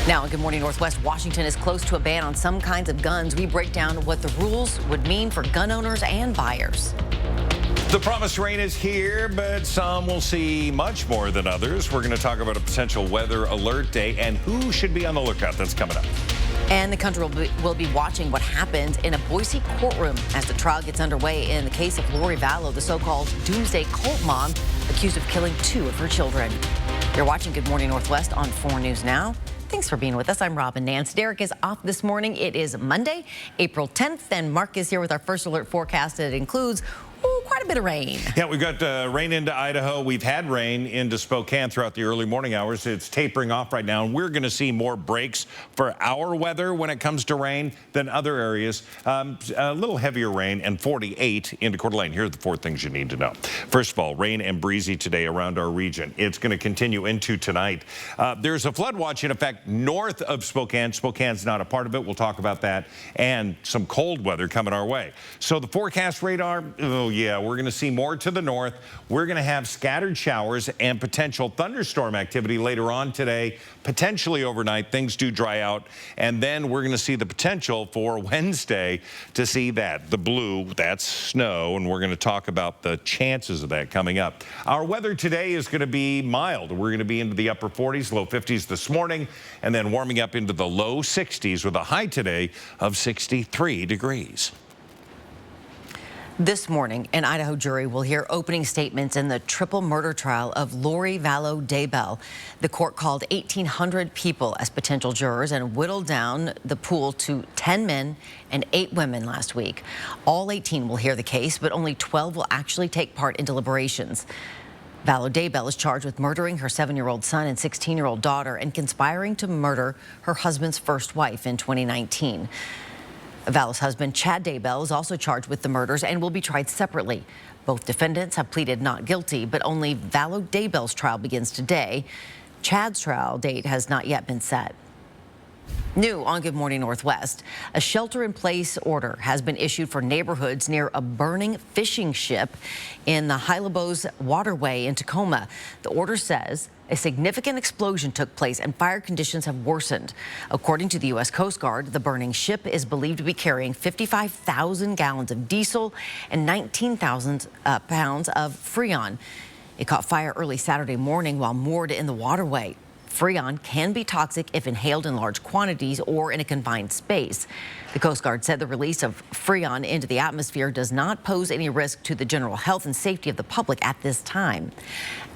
Now, in Good Morning Northwest, Washington is close to a ban on some kinds of guns. We break down what the rules would mean for gun owners and buyers. The promised rain is here, but some will see much more than others. We're going to talk about a potential weather alert day and who should be on the lookout. That's coming up. And the country will be watching what happened in a Boise courtroom as the trial gets underway in the case of Lori Vallow, the so-called doomsday cult mom accused of killing 2 of her children. You're watching Good Morning Northwest on 4 News Now. Thanks for being with us. I'm Robin Nance. Derek is off this morning. It is Monday, April 10th, and Mark is here with our first alert forecast that includes quite a bit of rain. Yeah, we've got rain into Idaho. We've had rain into Spokane throughout the early morning hours. It's tapering off right now, and we're going to see more breaks for our weather when it comes to rain than other areas. A little heavier rain and 48 into Coeur d'Alene. Here are the 4 things you need to know. First of all, rain and breezy today around our region. It's going to continue into tonight. There's a flood watch in effect north of Spokane. Spokane's not a part of it. We'll talk about that, and some cold weather coming our way. So the forecast radar, oh yeah, we're going to see more to the north. We're going to have scattered showers and potential thunderstorm activity later on today, potentially overnight. Things do dry out. And then we're going to see the potential for Wednesday to see that. The blue, that's snow, and we're going to talk about the chances of that coming up. Our weather today is going to be mild. We're going to be into the upper 40s, low 50s this morning, and then warming up into the low 60s with a high today of 63 degrees. This morning, an Idaho jury will hear opening statements in the triple murder trial of Lori Vallow Daybell. The court called 1,800 people as potential jurors and whittled down the pool to 10 men and 8 women last week. All 18 will hear the case, but only 12 will actually take part in deliberations. Vallow Daybell is charged with murdering her 7-year-old son and 16-year-old daughter and conspiring to murder her husband's first wife in 2019. Vallow's husband, Chad Daybell, is also charged with the murders and will be tried separately. Both defendants have pleaded not guilty, but only Vallow Daybell's trial begins today. Chad's trial date has not yet been set. New on Good Morning Northwest, a shelter-in-place order has been issued for neighborhoods near a burning fishing ship in the Hylebos waterway in Tacoma. The order says a significant explosion took place and fire conditions have worsened. According to the U.S. Coast Guard, the burning ship is believed to be carrying 55,000 gallons of diesel and 19,000 pounds of Freon. It caught fire early Saturday morning while moored in the waterway. Freon can be toxic if inhaled in large quantities or in a confined space. The Coast Guard said the release of Freon into the atmosphere does not pose any risk to the general health and safety of the public at this time.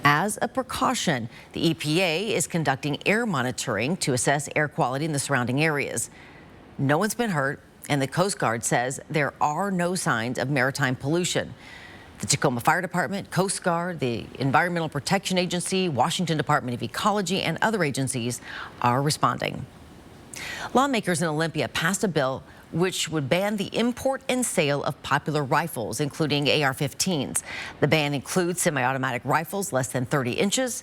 As a precaution, the EPA is conducting air monitoring to assess air quality in the surrounding areas. No one's been hurt, and the Coast Guard says there are no signs of maritime pollution. The Tacoma Fire Department, Coast Guard, the Environmental Protection Agency, Washington Department of Ecology, and other agencies are responding. Lawmakers in Olympia passed a bill which would ban the import and sale of popular rifles, including AR-15s. The ban includes semi-automatic rifles less than 30 inches,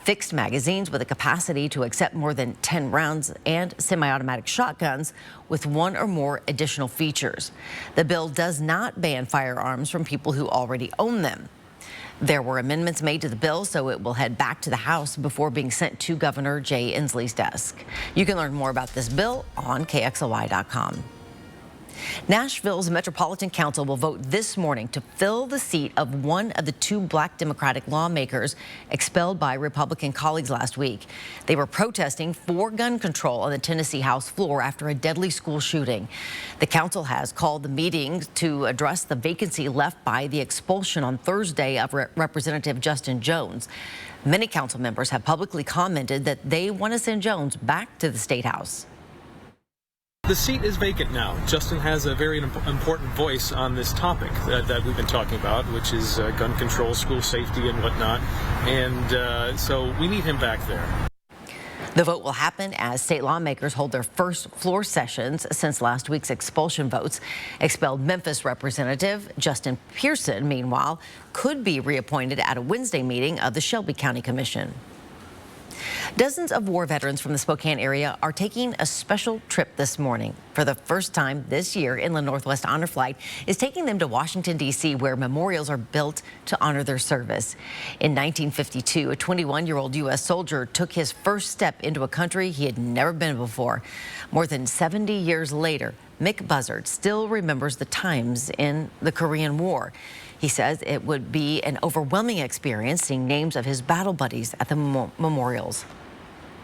fixed magazines with a capacity to accept more than 10 rounds, and semi-automatic shotguns with 1 or more additional features. The bill does not ban firearms from people who already own them. There were amendments made to the bill, so it will head back to the House before being sent to Governor Jay Inslee's desk. You can learn more about this bill on KXLY.com. Nashville's Metropolitan Council will vote this morning to fill the seat of one of the 2 black Democratic lawmakers expelled by Republican colleagues last week. They were protesting for gun control on the Tennessee House floor after a deadly school shooting. The council has called the meeting to address the vacancy left by the expulsion on Thursday of Representative Justin Jones. Many council members have publicly commented that they want to send Jones back to the State House. The seat is vacant now. Justin has a very important voice on this topic that we've been talking about, which is gun control, school safety, and whatnot. And so we need him back there. The vote will happen as state lawmakers hold their first floor sessions since last week's expulsion votes. Expelled Memphis Representative Justin Pearson, meanwhile, could be reappointed at a Wednesday meeting of the Shelby County Commission. Dozens of war veterans from the Spokane area are taking a special trip this morning. For the first time this year, Inland Northwest Honor Flight is taking them to Washington, D.C., where memorials are built to honor their service. In 1952, a 21-year-old U.S. soldier took his first step into a country he had never been before. More than 70 years later, Mick Buzzard still remembers the times in the Korean War. He says it would be an overwhelming experience seeing names of his battle buddies at the memorials.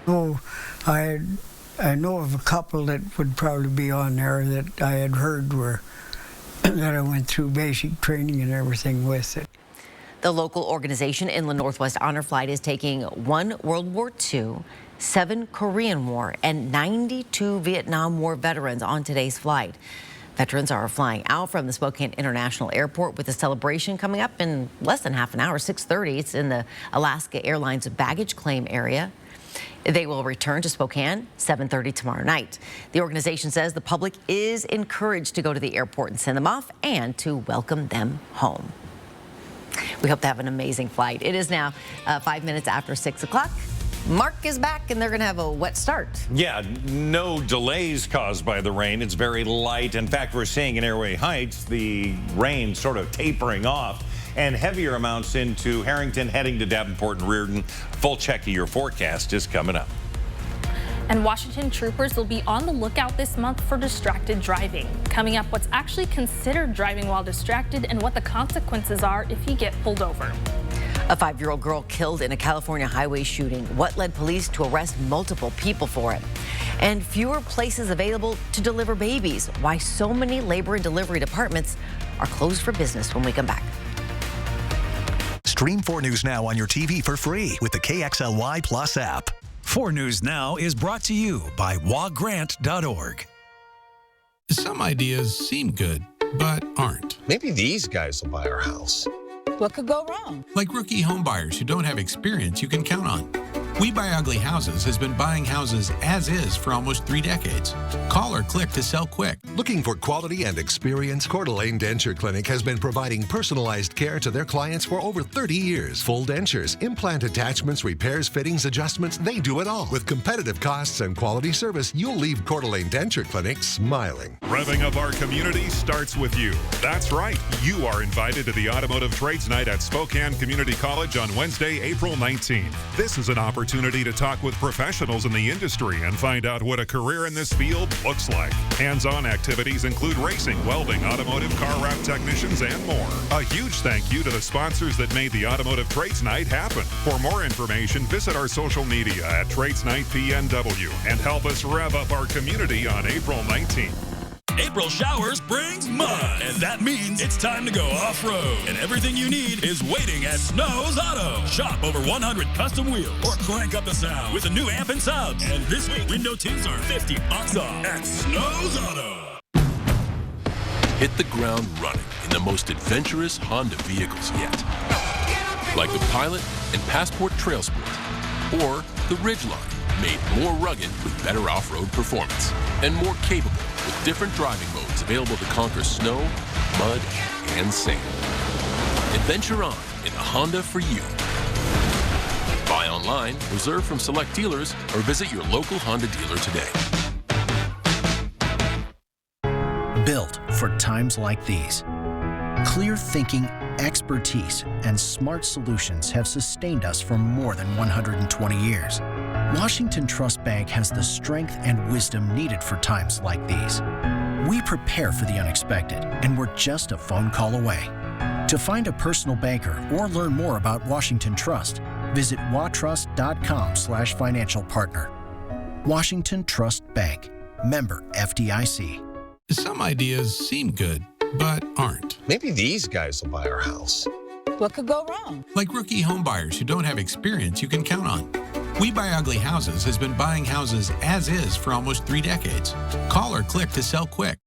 Oh, I know of a couple that would probably be on there that I had heard were that I went through basic training and everything with it. The local organization Inland Northwest Honor Flight is taking 1 World War II, 7 Korean War, and 92 Vietnam War veterans on today's flight. Veterans are flying out from the Spokane International Airport with a celebration coming up in less than half an hour, 6:30. It's in the Alaska Airlines baggage claim area. They will return to Spokane 7:30 tomorrow night. The organization says the public is encouraged to go to the airport and send them off and to welcome them home. We hope to have an amazing flight. It is now 5 minutes after 6 o'clock. Mark is back, and they're going to have a wet start. Yeah, no delays caused by the rain. It's very light. In fact, we're seeing in Airway Heights the rain sort of tapering off and heavier amounts into Harrington, heading to Davenport and Reardon. Full check of your forecast is coming up. And Washington troopers will be on the lookout this month for distracted driving. Coming up, what's actually considered driving while distracted and what the consequences are if you get pulled over. A 5-year-old girl killed in a California highway shooting. What led police to arrest multiple people for it? And fewer places available to deliver babies. Why so many labor and delivery departments are closed for business when we come back. Stream 4 News Now on your TV for free with the KXLY Plus app. 4 News Now is brought to you by wogrant.org. Some ideas seem good, but aren't. Maybe these guys will buy our house. What could go wrong? Like rookie home buyers who don't have experience you can count on. We Buy Ugly Houses has been buying houses as is for almost 3 decades. Call or click to sell quick. Looking for quality and experience? Coeur d'Alene Denture Clinic has been providing personalized care to their clients for over 30 years. Full dentures, implant attachments, repairs, fittings, adjustments, they do it all. With competitive costs and quality service, you'll leave Coeur d'Alene Denture Clinic smiling. Revving up our community starts with you. That's right. You are invited to the Automotive Trades Night at Spokane Community College on Wednesday, April 19th. This is an opportunity to talk with professionals in the industry and find out what a career in this field looks like. Hands-on activities include racing, welding, automotive car wrap technicians, and more. A huge thank you to the sponsors that made the Automotive Trades Night happen. For more information, visit our social media at Trades Night PNW and help us rev up our community on April 19th. April showers brings mud, and that means it's time to go off-road. And everything you need is waiting at Snow's Auto. Shop over 100 custom wheels or crank up the sound with a new amp and subs. And this week, window tints are $50 off at Snow's Auto. Hit the ground running in the most adventurous Honda vehicles yet. Like the Pilot and Passport Trail Sport, or the Ridgeline, made more rugged with better off-road performance, and more capable with different driving modes available to conquer snow, mud, and sand. Adventure on in a Honda for you. Buy online, reserve from select dealers, or visit your local Honda dealer today. Built for times like these. Clear thinking, expertise, and smart solutions have sustained us for more than 120 years. Washington Trust Bank has the strength and wisdom needed for times like these. We prepare for the unexpected, and we're just a phone call away. To find a personal banker or learn more about Washington Trust, visit watrust.com/financial partner. Washington Trust Bank, member FDIC. Some ideas seem good, but aren't. Maybe these guys will buy our house. What could go wrong? Like rookie home buyers who don't have experience you can count on. We Buy Ugly Houses has been buying houses as is for almost 3 decades. Call or click to sell quick.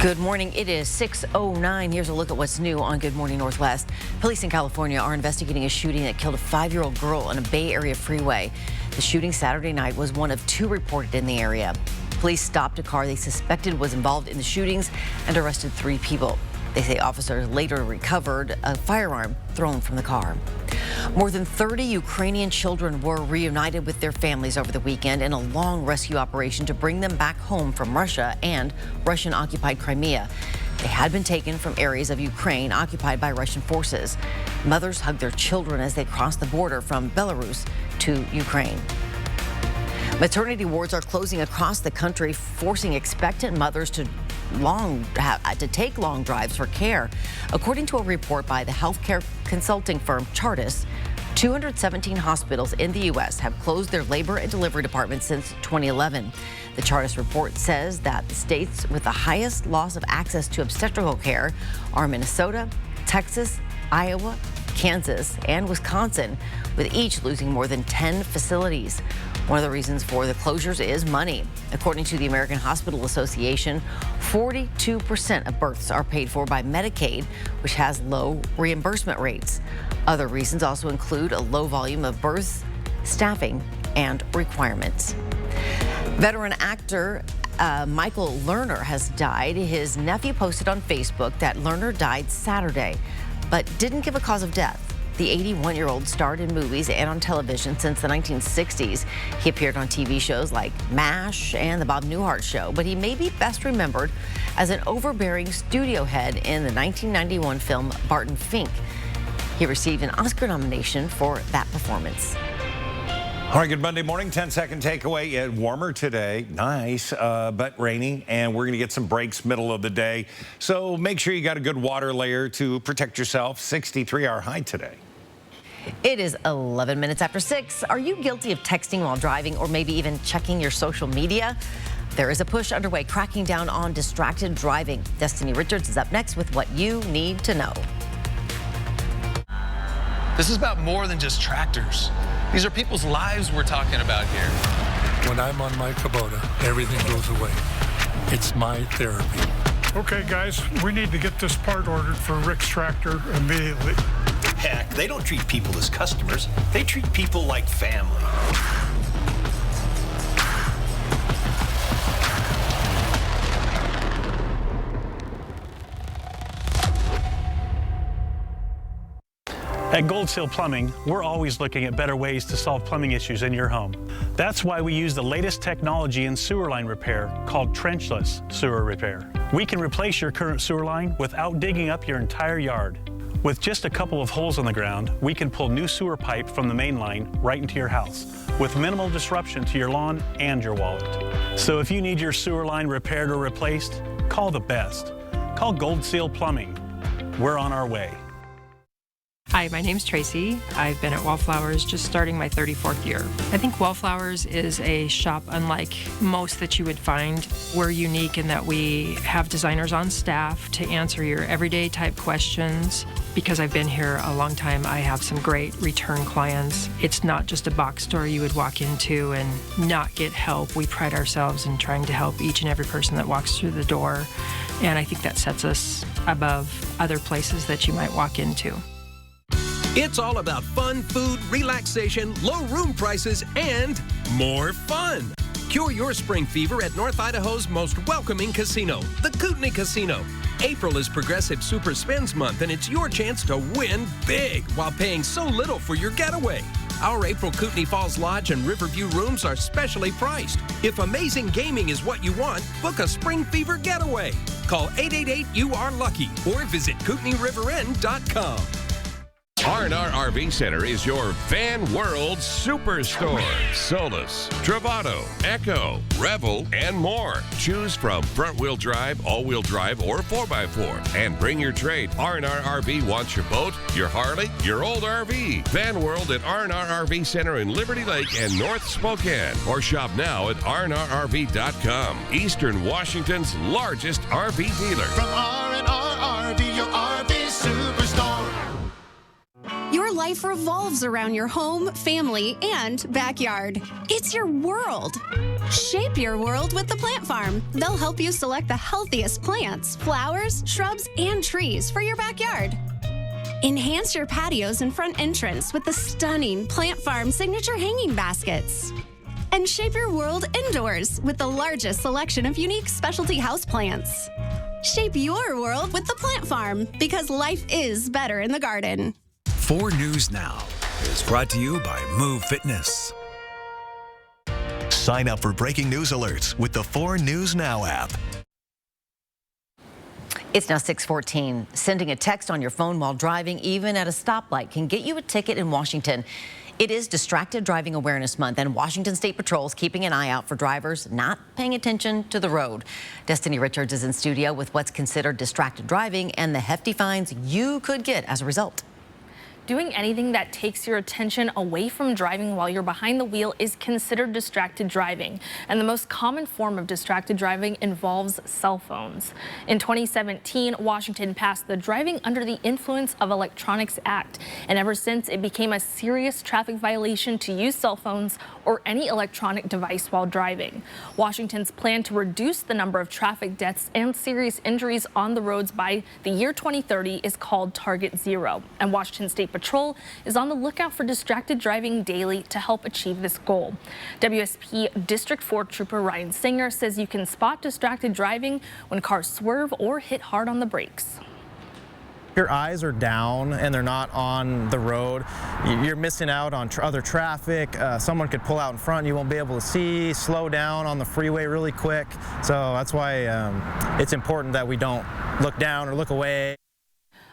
Good morning. It is 6:09. Here's a look at what's new on Good Morning Northwest. Police in California are investigating a shooting that killed a 5-year-old girl on a Bay Area freeway. The shooting Saturday night was one of 2 reported in the area. Police stopped a car they suspected was involved in the shootings and arrested 3 people. They say officers later recovered a firearm thrown from the car. More than 30 Ukrainian children were reunited with their families over the weekend in a long rescue operation to bring them back home from Russia and Russian-occupied Crimea. They had been taken from areas of Ukraine occupied by Russian forces. Mothers hugged their children as they crossed the border from Belarus to Ukraine. Maternity wards are closing across the country, forcing expectant mothers to take long drives for care. According to a report by the healthcare consulting firm Chartis, 217 hospitals in the U.S. have closed their labor and delivery departments since 2011. The Chartis report says that the states with the highest loss of access to obstetrical care are Minnesota, Texas, Iowa, Kansas, and Wisconsin, with each losing more than 10 facilities. One of the reasons for the closures is money. According to the American Hospital Association, 42% of births are paid for by Medicaid, which has low reimbursement rates. Other reasons also include a low volume of births, staffing, and requirements. Veteran actor Michael Lerner has died. His nephew posted on Facebook that Lerner died Saturday, but didn't give a cause of death. The 81-year-old starred in movies and on television since the 1960s. He appeared on TV shows like MASH and The Bob Newhart Show, but he may be best remembered as an overbearing studio head in the 1991 film Barton Fink. He received an Oscar nomination for that performance. All right, good Monday morning. 10-second takeaway. Warmer today. Nice, but rainy, and we're going to get some breaks middle of the day. So make sure you got a good water layer to protect yourself. 63-hour high today. It is 11 minutes after 6. Are you guilty of texting while driving or maybe even checking your social media? There is a push underway cracking down on distracted driving. Destiny Richards is up next with what you need to know. This is about more than just tractors. These are people's lives we're talking about here. When I'm on my Kubota, everything goes away. It's my therapy. Okay, guys, we need to get this part ordered for Rick's tractor immediately. Heck, they don't treat people as customers. They treat people like family. At Gold Seal Plumbing, we're always looking at better ways to solve plumbing issues in your home. That's why we use the latest technology in sewer line repair called trenchless sewer repair. We can replace your current sewer line without digging up your entire yard. With just a couple of holes in the ground, we can pull new sewer pipe from the main line right into your house with minimal disruption to your lawn and your wallet. So if you need your sewer line repaired or replaced, call the best. Call Gold Seal Plumbing. We're on our way. Hi, my name's Tracy. I've been at Wallflowers just starting my 34th year. I think Wallflowers is a shop unlike most that you would find. We're unique in that we have designers on staff to answer your everyday type questions. Because I've been here a long time, I have some great return clients. It's not just a box store you would walk into and not get help. We pride ourselves in trying to help each and every person that walks through the door. And I think that sets us above other places that you might walk into. It's all about fun, food, relaxation, low room prices, and more fun. Cure your spring fever at North Idaho's most welcoming casino, the Kootenai Casino. April is Progressive Super Spends Month, and it's your chance to win big while paying so little for your getaway. Our April Kootenai Falls Lodge and Riverview rooms are specially priced. If amazing gaming is what you want, book a spring fever getaway. Call 888-YOU-ARE-LUCKY or visit KootenaiRiverInn.com. R&R RV Center is your Van World Superstore. Solus, Travato, Echo, Revel, and more. Choose from front-wheel drive, all-wheel drive, or 4x4. And bring your trade. R&R RV wants your boat, your Harley, your old RV. Van World at R&R RV Center in Liberty Lake and North Spokane. Or shop now at rnrrv.com. Eastern Washington's largest RV dealer. From R&R RV, your RV Superstore. Your life revolves around your home, family, and backyard. It's your world. Shape your world with the Plant Farm. They'll help you select the healthiest plants, flowers, shrubs, and trees for your backyard. Enhance your patios and front entrance with the stunning Plant Farm signature hanging baskets. And shape your world indoors with the largest selection of unique specialty houseplants. Shape your world with the Plant Farm, because life is better in the garden. 4 News Now is brought to you by Move Fitness. Sign up for breaking news alerts with the 4 News Now app. It's now 6:14. Sending a text on your phone while driving, even at a stoplight, can get you a ticket in Washington. It is Distracted Driving Awareness Month, and Washington State Patrol is keeping an eye out for drivers not paying attention to the road. Destiny Richards is in studio with what's considered distracted driving and the hefty fines you could get as a result. Doing anything that takes your attention away from driving while you're behind the wheel is considered distracted driving. And the most common form of distracted driving involves cell phones. In 2017, Washington passed the Driving Under the Influence of Electronics Act. And ever since, it became a serious traffic violation to use cell phones or any electronic device while driving. Washington's plan to reduce the number of traffic deaths and serious injuries on the roads by the year 2030 is called Target Zero. And Washington State Patrol is on the lookout for distracted driving daily to help achieve this goal. WSP District 4 Trooper Ryan Singer says you can spot distracted driving when cars swerve or hit hard on the brakes. Your eyes are down and they're not on the road, you're missing out on other traffic. Someone could pull out in front, you won't be able to see, slow down on the freeway really quick. So that's why it's important that we don't look down or look away.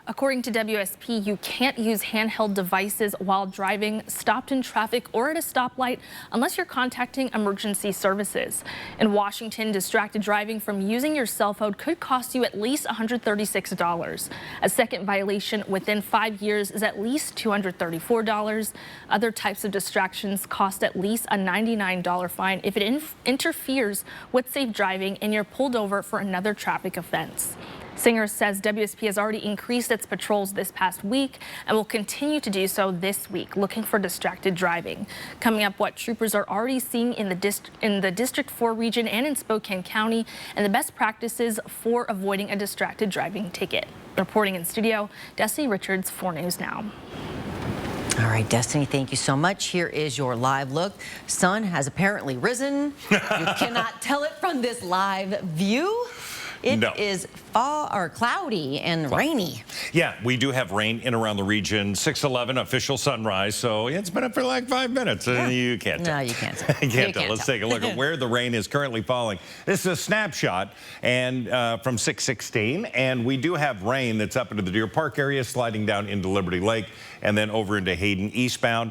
According to WSP, you can't use handheld devices while driving, stopped in traffic, or at a stoplight unless you're contacting emergency services. In Washington, distracted driving from using your cell phone could cost you at least $136. A second violation within 5 years is at least $234. Other types of distractions cost at least a $99 fine if it interferes with safe driving and you're pulled over for another traffic offense. Singer says WSP has already increased its patrols this past week and will continue to do so this week, looking for distracted driving. Coming up, what troopers are already seeing in the District 4 region and in Spokane County, and the best practices for avoiding a distracted driving ticket. Reporting in studio, Destiny Richards, 4 News Now. All right, Destiny, thank you so much. Here is your live look. Sun has apparently risen. You cannot tell it from this live view. It is cloudy and rainy. Yeah, we do have rain in around the region. 6:11 official sunrise, so it's been up for like 5 minutes. And you can't tell. No, you can't tell. You can't tell. Let's take a look at where the rain is currently falling. This is a snapshot and from 6:16, and we do have rain that's up into the Deer Park area, sliding down into Liberty Lake, and then over into Hayden eastbound.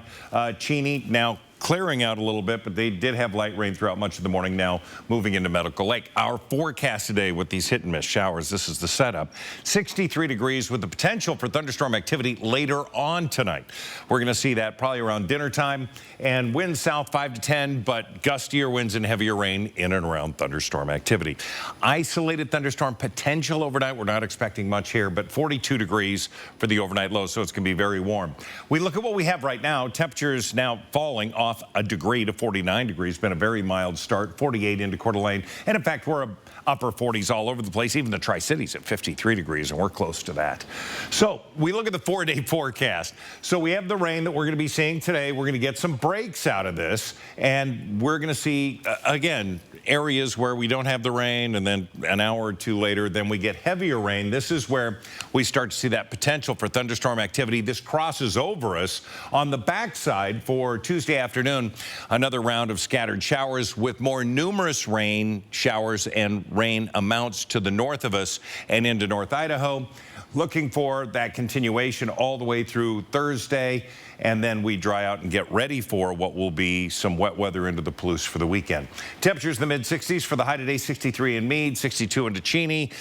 Cheney now clearing out a little bit, but they did have light rain throughout much of the morning, now moving into Medical Lake. Our forecast today with these hit and miss showers, this is the setup. 63 degrees with the potential for thunderstorm activity later on tonight. We're going to see that probably around dinner time, and winds south 5 to 10, but gustier winds and heavier rain in and around thunderstorm activity. Isolated thunderstorm potential overnight. We're not expecting much here, but 42 degrees for the overnight low, so it's going to be very warm. We look at what we have right now. Temperatures now falling off a degree to 49 degrees. Been a very mild start. 48 into Coeur d'Alene, and in fact we're upper 40s all over the place. Even the Tri-Cities at 53 degrees, and we're close to that. So we look at the 4-day forecast. So we have the rain that we're going to be seeing today. We're going to get some breaks out of this, and we're going to see again areas where we don't have the rain, and then an hour or two later then we get heavier rain. This is where we start to see that potential for thunderstorm activity. This crosses over us on the backside for Tuesday afternoon. Another round of scattered showers with more numerous rain showers and rain amounts to the north of us and into North Idaho. Looking for that continuation all the way through Thursday, and then we dry out and get ready for what will be some wet weather into the Palouse for the weekend. Temperatures in the mid-60s for the high today, 63 in Meade, 62 into Cheney.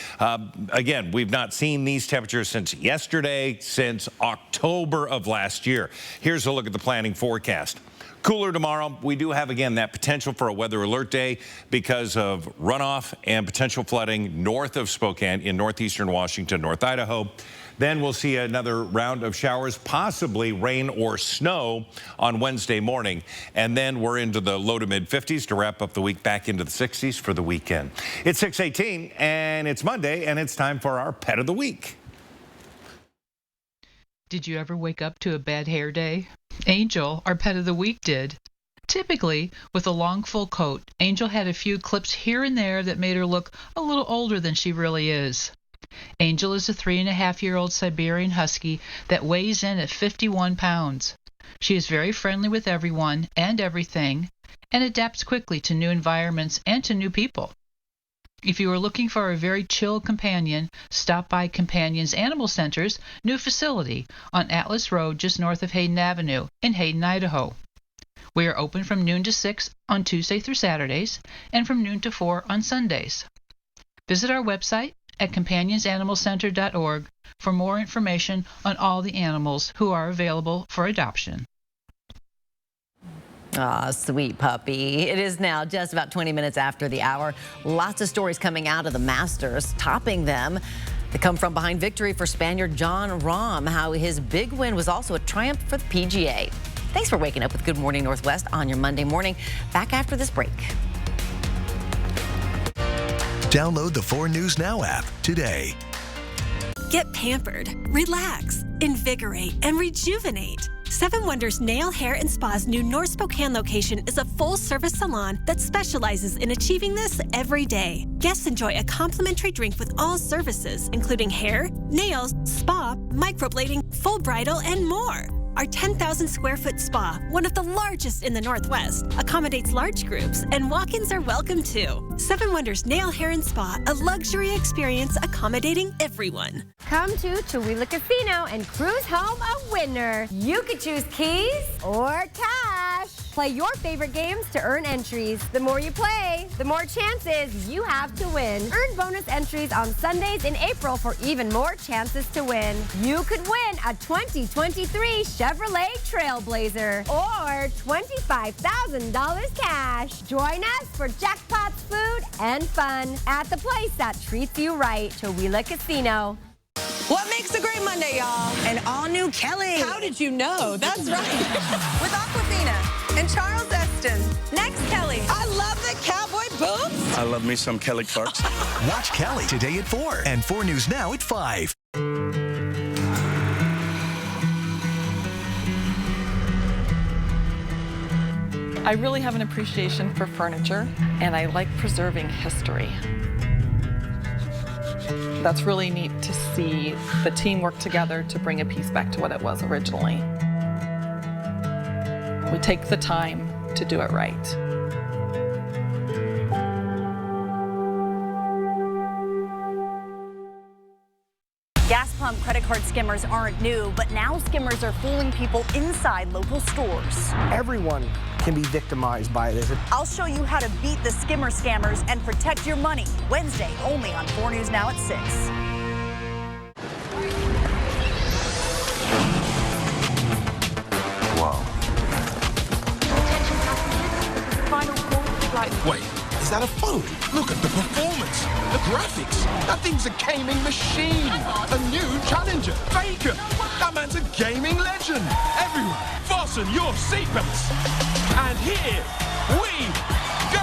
Again, we've not seen these temperatures since yesterday, since October of last year. Here's a look at the planning forecast. Cooler tomorrow. We do have, again, that potential for a weather alert day because of runoff and potential flooding north of Spokane in northeastern Washington, North Idaho. Then we'll see another round of showers, possibly rain or snow on Wednesday morning. And then we're into the low to mid 50s to wrap up the week, back into the 60s for the weekend. It's 6:18 and it's Monday, and it's time for our Pet of the Week. Did you ever wake up to a bad hair day? Angel, our Pet of the Week, did. Typically, with a long, full coat, Angel had a few clips here and there that made her look a little older than she really is. Angel is a 3.5-year-old Siberian Husky that weighs in at 51 pounds. She is very friendly with everyone and everything, and adapts quickly to new environments and to new people. If you are looking for a very chill companion, stop by Companions Animal Center's new facility on Atlas Road just north of Hayden Avenue in Hayden, Idaho. We are open from noon to 6 on Tuesday through Saturdays and from noon to 4 on Sundays. Visit our website at companionsanimalcenter.org for more information on all the animals who are available for adoption. Ah, sweet puppy. It is now just about 20 minutes after the hour. Lots of stories coming out of the Masters, topping them. They come from behind victory for Spaniard Jon Rahm, how his big win was also a triumph for the PGA. Thanks for waking up with Good Morning Northwest on your Monday morning. Back after this break. Download the 4 News Now app today. Get pampered, relax, invigorate, and rejuvenate. Seven Wonders Nail, Hair, and Spa's new North Spokane location is a full-service salon that specializes in achieving this every day. Guests enjoy a complimentary drink with all services, including hair, nails, spa, microblading, full bridal, and more. Our 10,000 square foot spa, one of the largest in the Northwest, accommodates large groups, and walk-ins are welcome too. Seven Wonders Nail, Hair, and Spa, a luxury experience accommodating everyone. Come to Chihuahua Casino and cruise home a winner. You could choose keys or cash. Play your favorite games to earn entries. The more you play, the more chances you have to win. Earn bonus entries on Sundays in April for even more chances to win. You could win a 2023 Chevrolet Trailblazer or $25,000 cash. Join us for jackpots, food, and fun at the place that treats you right, Chihuahua Casino. What makes a great Monday, y'all? An all-new Kelly. How did you know? That's right. With Aquafina and Charles Eston. Next, Kelly. I love the cowboy boots. I love me some Kelly Clarkson. Watch Kelly today at 4 and 4 News Now at 5. I really have an appreciation for furniture, and I like preserving history. That's really neat to see the team work together to bring a piece back to what it was originally. We take the time to do it right. Gas pump credit card skimmers aren't new, but now skimmers are fooling people inside local stores. Everyone can be victimized by this. I'll show you how to beat the skimmer scammers and protect your money. Wednesday, only on 4 News Now at 6. Wow. Final call, flight. Wait, is that a phone? Look at the performance, the graphics. That thing's a gaming machine. A new challenger, Faker. That man's a gaming legend. Everyone, fasten your seatbelts. And here we go!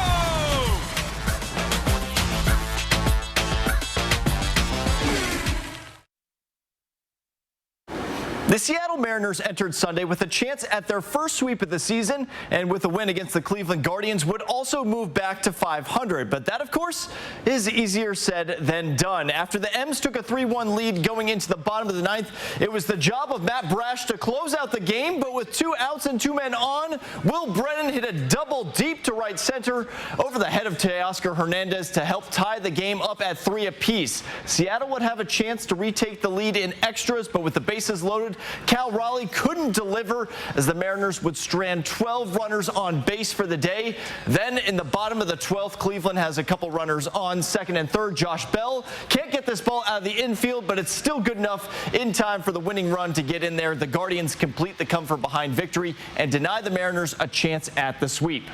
The Seattle Mariners entered Sunday with a chance at their first sweep of the season, and with a win against the Cleveland Guardians would also move back to 500. But that, of course, is easier said than done. After the M's took a 3-1 lead going into the bottom of the ninth, it was the job of Matt Brash to close out the game. But with 2 outs and 2 men on, Will Brennan hit a double deep to right center over the head of Teoscar Hernandez to help tie the game up at 3 apiece. Seattle would have a chance to retake the lead in extras, but with the bases loaded, Cal Raleigh couldn't deliver as the Mariners would strand 12 runners on base for the day. Then in the bottom of the 12th, Cleveland has a couple runners on second and third. Josh Bell can't get this ball out of the infield, but it's still good enough in time for the winning run to get in there. The Guardians complete the come from behind victory and deny the Mariners a chance at the sweep.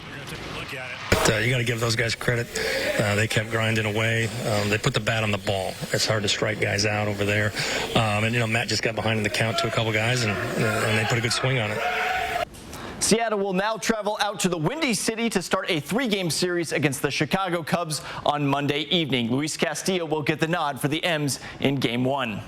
You got to give those guys credit. They kept grinding away. They put the bat on the ball. It's hard to strike guys out over there. And, you know, Matt just got behind in the count to a couple guys, and they put a good swing on it. Seattle will now travel out to the Windy City to start a 3-game series against the Chicago Cubs on Monday evening. Luis Castillo will get the nod for the M's in Game 1.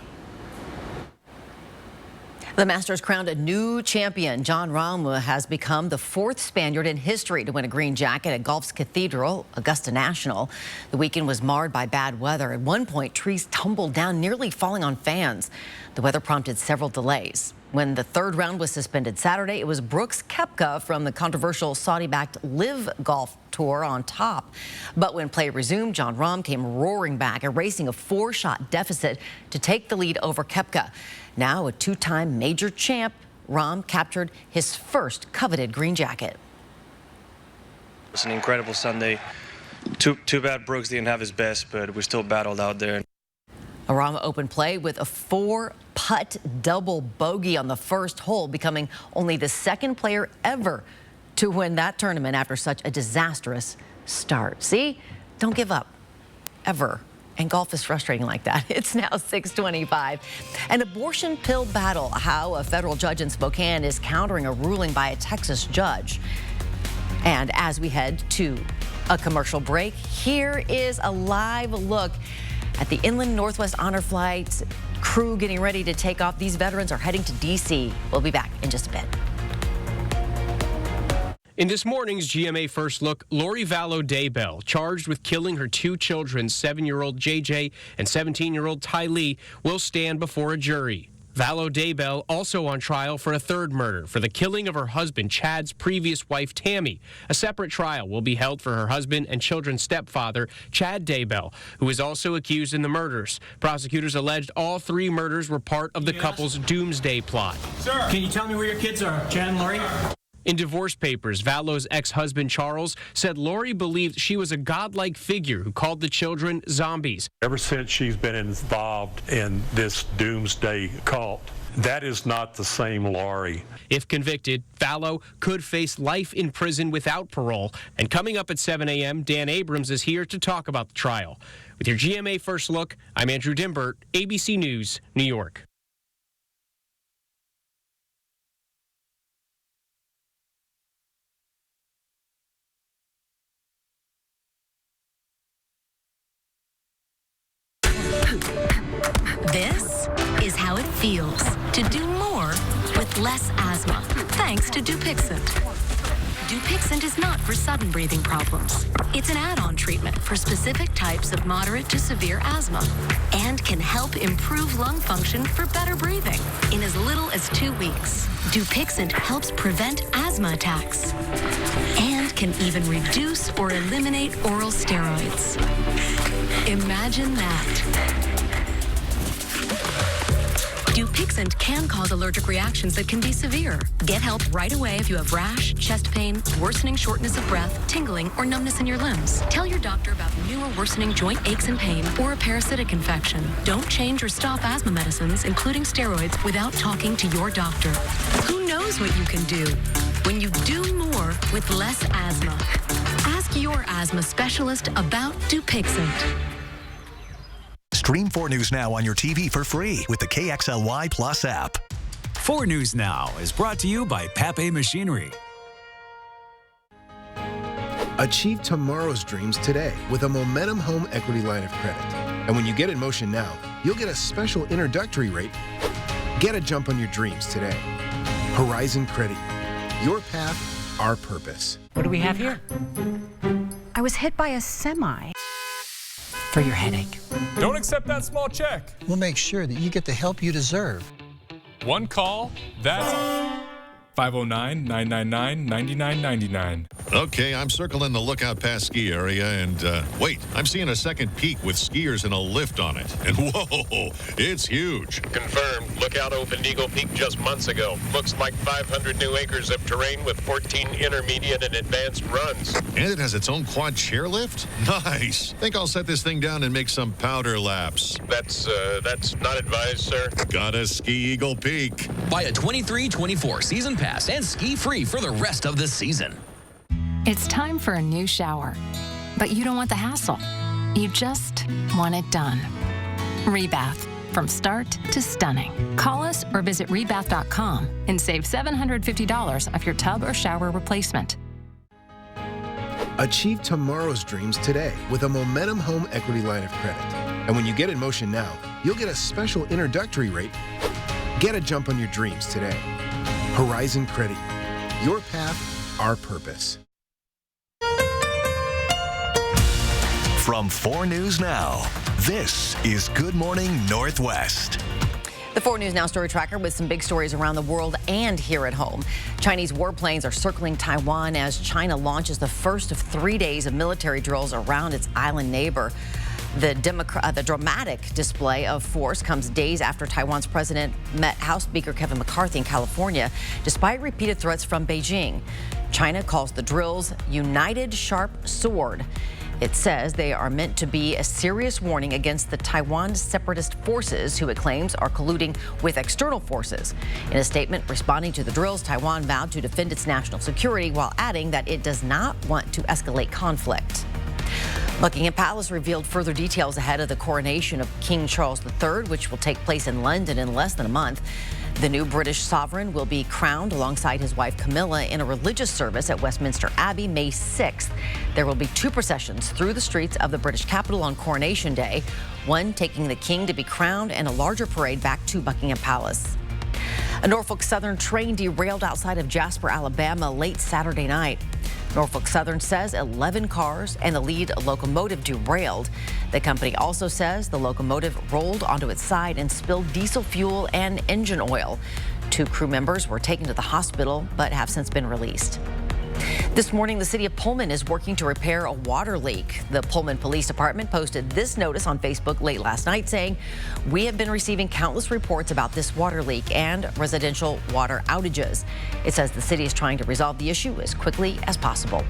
The Masters crowned a new champion. Jon Rahm has become the 4th Spaniard in history to win a green jacket at golf's cathedral, Augusta National. The weekend was marred by bad weather. At one point, trees tumbled down, nearly falling on fans. The weather prompted several delays. When the 3rd round was suspended Saturday, it was Brooks Koepka from the controversial Saudi-backed Live Golf Tour on top. But when play resumed, Jon Rahm came roaring back, erasing a 4-shot deficit to take the lead over Koepka. Now a 2-time major champ, Rahm captured his first coveted green jacket. It's an incredible Sunday. Too bad Brooks didn't have his best, but we still battled out there. Rahm opened play with a 4-putt double bogey on the first hole, becoming only the 2nd player ever to win that tournament after such a disastrous start. See, don't give up, ever. And golf is frustrating like that. It's now 6:25. An abortion pill battle, how a federal judge in Spokane is countering a ruling by a Texas judge. And as we head to a commercial break, here is a live look at the Inland Northwest Honor Flight crew getting ready to take off. These veterans are heading to D.C. We'll be back in just a bit. In this morning's GMA First Look, Lori Vallow Daybell, charged with killing her 2 children, 7-year-old JJ and 17-year-old Tylee, will stand before a jury. Vallow Daybell also on trial for a 3rd murder for the killing of her husband Chad's previous wife Tammy. A separate trial will be held for her husband and children's stepfather, Chad Daybell, who is also accused in the murders. Prosecutors alleged all 3 murders were part of the couple's doomsday plot. Sir, can you tell me where your kids are, Chad and Lori? In divorce papers, Vallow's ex-husband Charles said Lori believed she was a godlike figure who called the children zombies. Ever since she's been involved in this doomsday cult, that is not the same Lori. If convicted, Vallow could face life in prison without parole. And coming up at 7 a.m., Dan Abrams is here to talk about the trial. With your GMA First Look, I'm Andrew Dimbert, ABC News, New York. This is how it feels to do more with less asthma, thanks to Dupixent. Dupixent is not for sudden breathing problems. It's an add-on treatment for specific types of moderate to severe asthma and can help improve lung function for better breathing in as little as 2 weeks. Dupixent helps prevent asthma attacks and can even reduce or eliminate oral steroids. Imagine that. Dupixent can cause allergic reactions that can be severe. Get help right away if you have rash, chest pain, worsening shortness of breath, tingling, or numbness in your limbs. Tell your doctor about new or worsening joint aches and pain or a parasitic infection. Don't change or stop asthma medicines, including steroids, without talking to your doctor. Who knows what you can do when you do more with less asthma? Ask your asthma specialist about Dupixent. Stream 4 News Now on your TV for free with the KXLY Plus app. 4 News Now is brought to you by Pape Machinery. Achieve tomorrow's dreams today with a Momentum Home Equity Line of Credit. And when you get in motion now, you'll get a special introductory rate. Get a jump on your dreams today. Horizon Credit. Your path, our purpose. What do we have here? I was hit by a semi. For your headache. Don't accept that small check. We'll make sure that you get the help you deserve. One call, that's 509-999-9999. Okay, I'm circling the Lookout Pass ski area, and wait, I'm seeing a second peak with skiers and a lift on it. And whoa, it's huge. Confirmed. Lookout opened Eagle Peak just months ago. Looks like 500 new acres of terrain with 14 intermediate and advanced runs. And it has its own quad chairlift? Nice. Think I'll set this thing down and make some powder laps. That's not advised, sir. Gotta ski Eagle Peak. Buy a 23-24 season pass and ski free for the rest of the season. It's time for a new shower, but you don't want the hassle. You just want it done. Rebath, from start to stunning. Call us or visit rebath.com and save $750 off your tub or shower replacement. Achieve tomorrow's dreams today with a Momentum Home Equity Line of Credit. And when you get in motion now, you'll get a special introductory rate. Get a jump on your dreams today. Horizon Credit Union. Your path, our purpose. From 4 News Now, this is Good Morning Northwest. The 4 News Now story tracker with some big stories around the world and here at home. Chinese warplanes are circling Taiwan as China launches the first of 3 days of military drills around its island neighbor. The dramatic display of force comes days after Taiwan's president met House Speaker Kevin McCarthy in California, despite repeated threats from Beijing. China calls the drills United Sharp Sword. It says they are meant to be a serious warning against the Taiwan separatist forces who it claims are colluding with external forces. In a statement responding to the drills, Taiwan vowed to defend its national security while adding that it does not want to escalate conflict. Buckingham Palace revealed further details ahead of the coronation of King Charles III, which will take place in London in less than a month. The new British sovereign will be crowned alongside his wife Camilla in a religious service at Westminster Abbey May 6th. There will be 2 processions through the streets of the British capital on Coronation Day, one taking the king to be crowned and a larger parade back to Buckingham Palace. A Norfolk Southern train derailed outside of Jasper, Alabama late Saturday night. Norfolk Southern says 11 cars and the lead locomotive derailed. The company also says the locomotive rolled onto its side and spilled diesel fuel and engine oil. 2 crew members were taken to the hospital but have since been released. This morning, the city of Pullman is working to repair a water leak. The Pullman Police Department posted this notice on Facebook late last night saying, "We have been receiving countless reports about this water leak and residential water outages." It says the city is trying to resolve the issue as quickly as possible.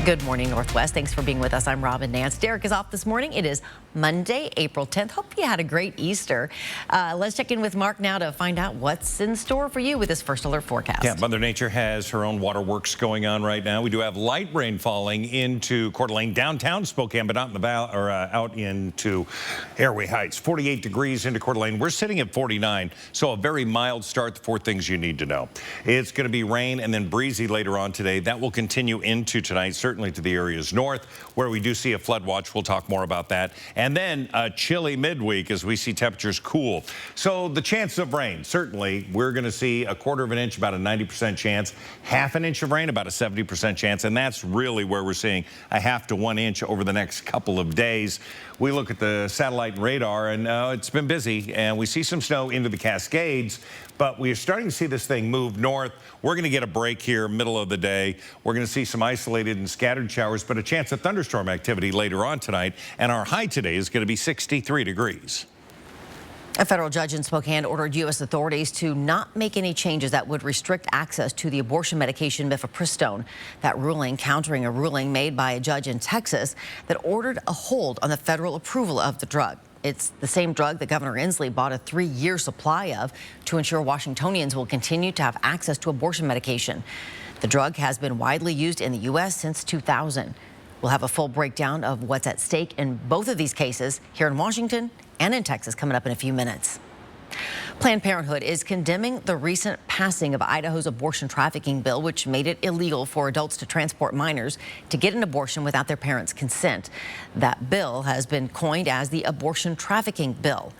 Good morning, Northwest. Thanks for being with us. I'm Robin Nance. Derek is off this morning. It is Monday, April 10th. Hope you had a great Easter. Let's check in with Mark now to find out what's in store for you with this first alert forecast. Yeah, Mother Nature has her own waterworks going on right now. We do have light rain falling into Coeur d'Alene, downtown Spokane, but not in the valley or out into Airway Heights. 48 degrees into Coeur d'Alene. We're sitting at 49, so a very mild start. The 4 things you need to know. It's going to be rain and then breezy later on today. That will continue into tonight, certainly to the areas north, where we do see a flood watch. We'll talk more about that. And then a chilly midweek as we see temperatures cool. So the chance of rain, certainly, we're going to see a 1/4 of an inch, about a 90% chance, 1/2 inch of rain, about a 70% chance. And that's really where we're seeing a 1/2 to 1 inch over the next couple of days. We look at the satellite and radar, and it's been busy, and we see some snow into the Cascades, but we are starting to see this thing move north. We're going to get a break here, middle of the day. We're going to see some isolated and scattered showers, but a chance of thunderstorm activity later on tonight, and our high today is going to be 63 degrees. A federal judge in Spokane ordered U.S. authorities to not make any changes that would restrict access to the abortion medication mifepristone. That ruling countering a ruling made by a judge in Texas that ordered a hold on the federal approval of the drug. It's the same drug that Governor Inslee bought a 3-year supply of to ensure Washingtonians will continue to have access to abortion medication. The drug has been widely used in the U.S. since 2000. We'll have a full breakdown of what's at stake in both of these cases here in Washington and in Texas coming up in a few minutes. Planned Parenthood is condemning the recent passing of Idaho's abortion trafficking bill, which made it illegal for adults to transport minors to get an abortion without their parents' consent. That bill has been coined as the abortion trafficking bill.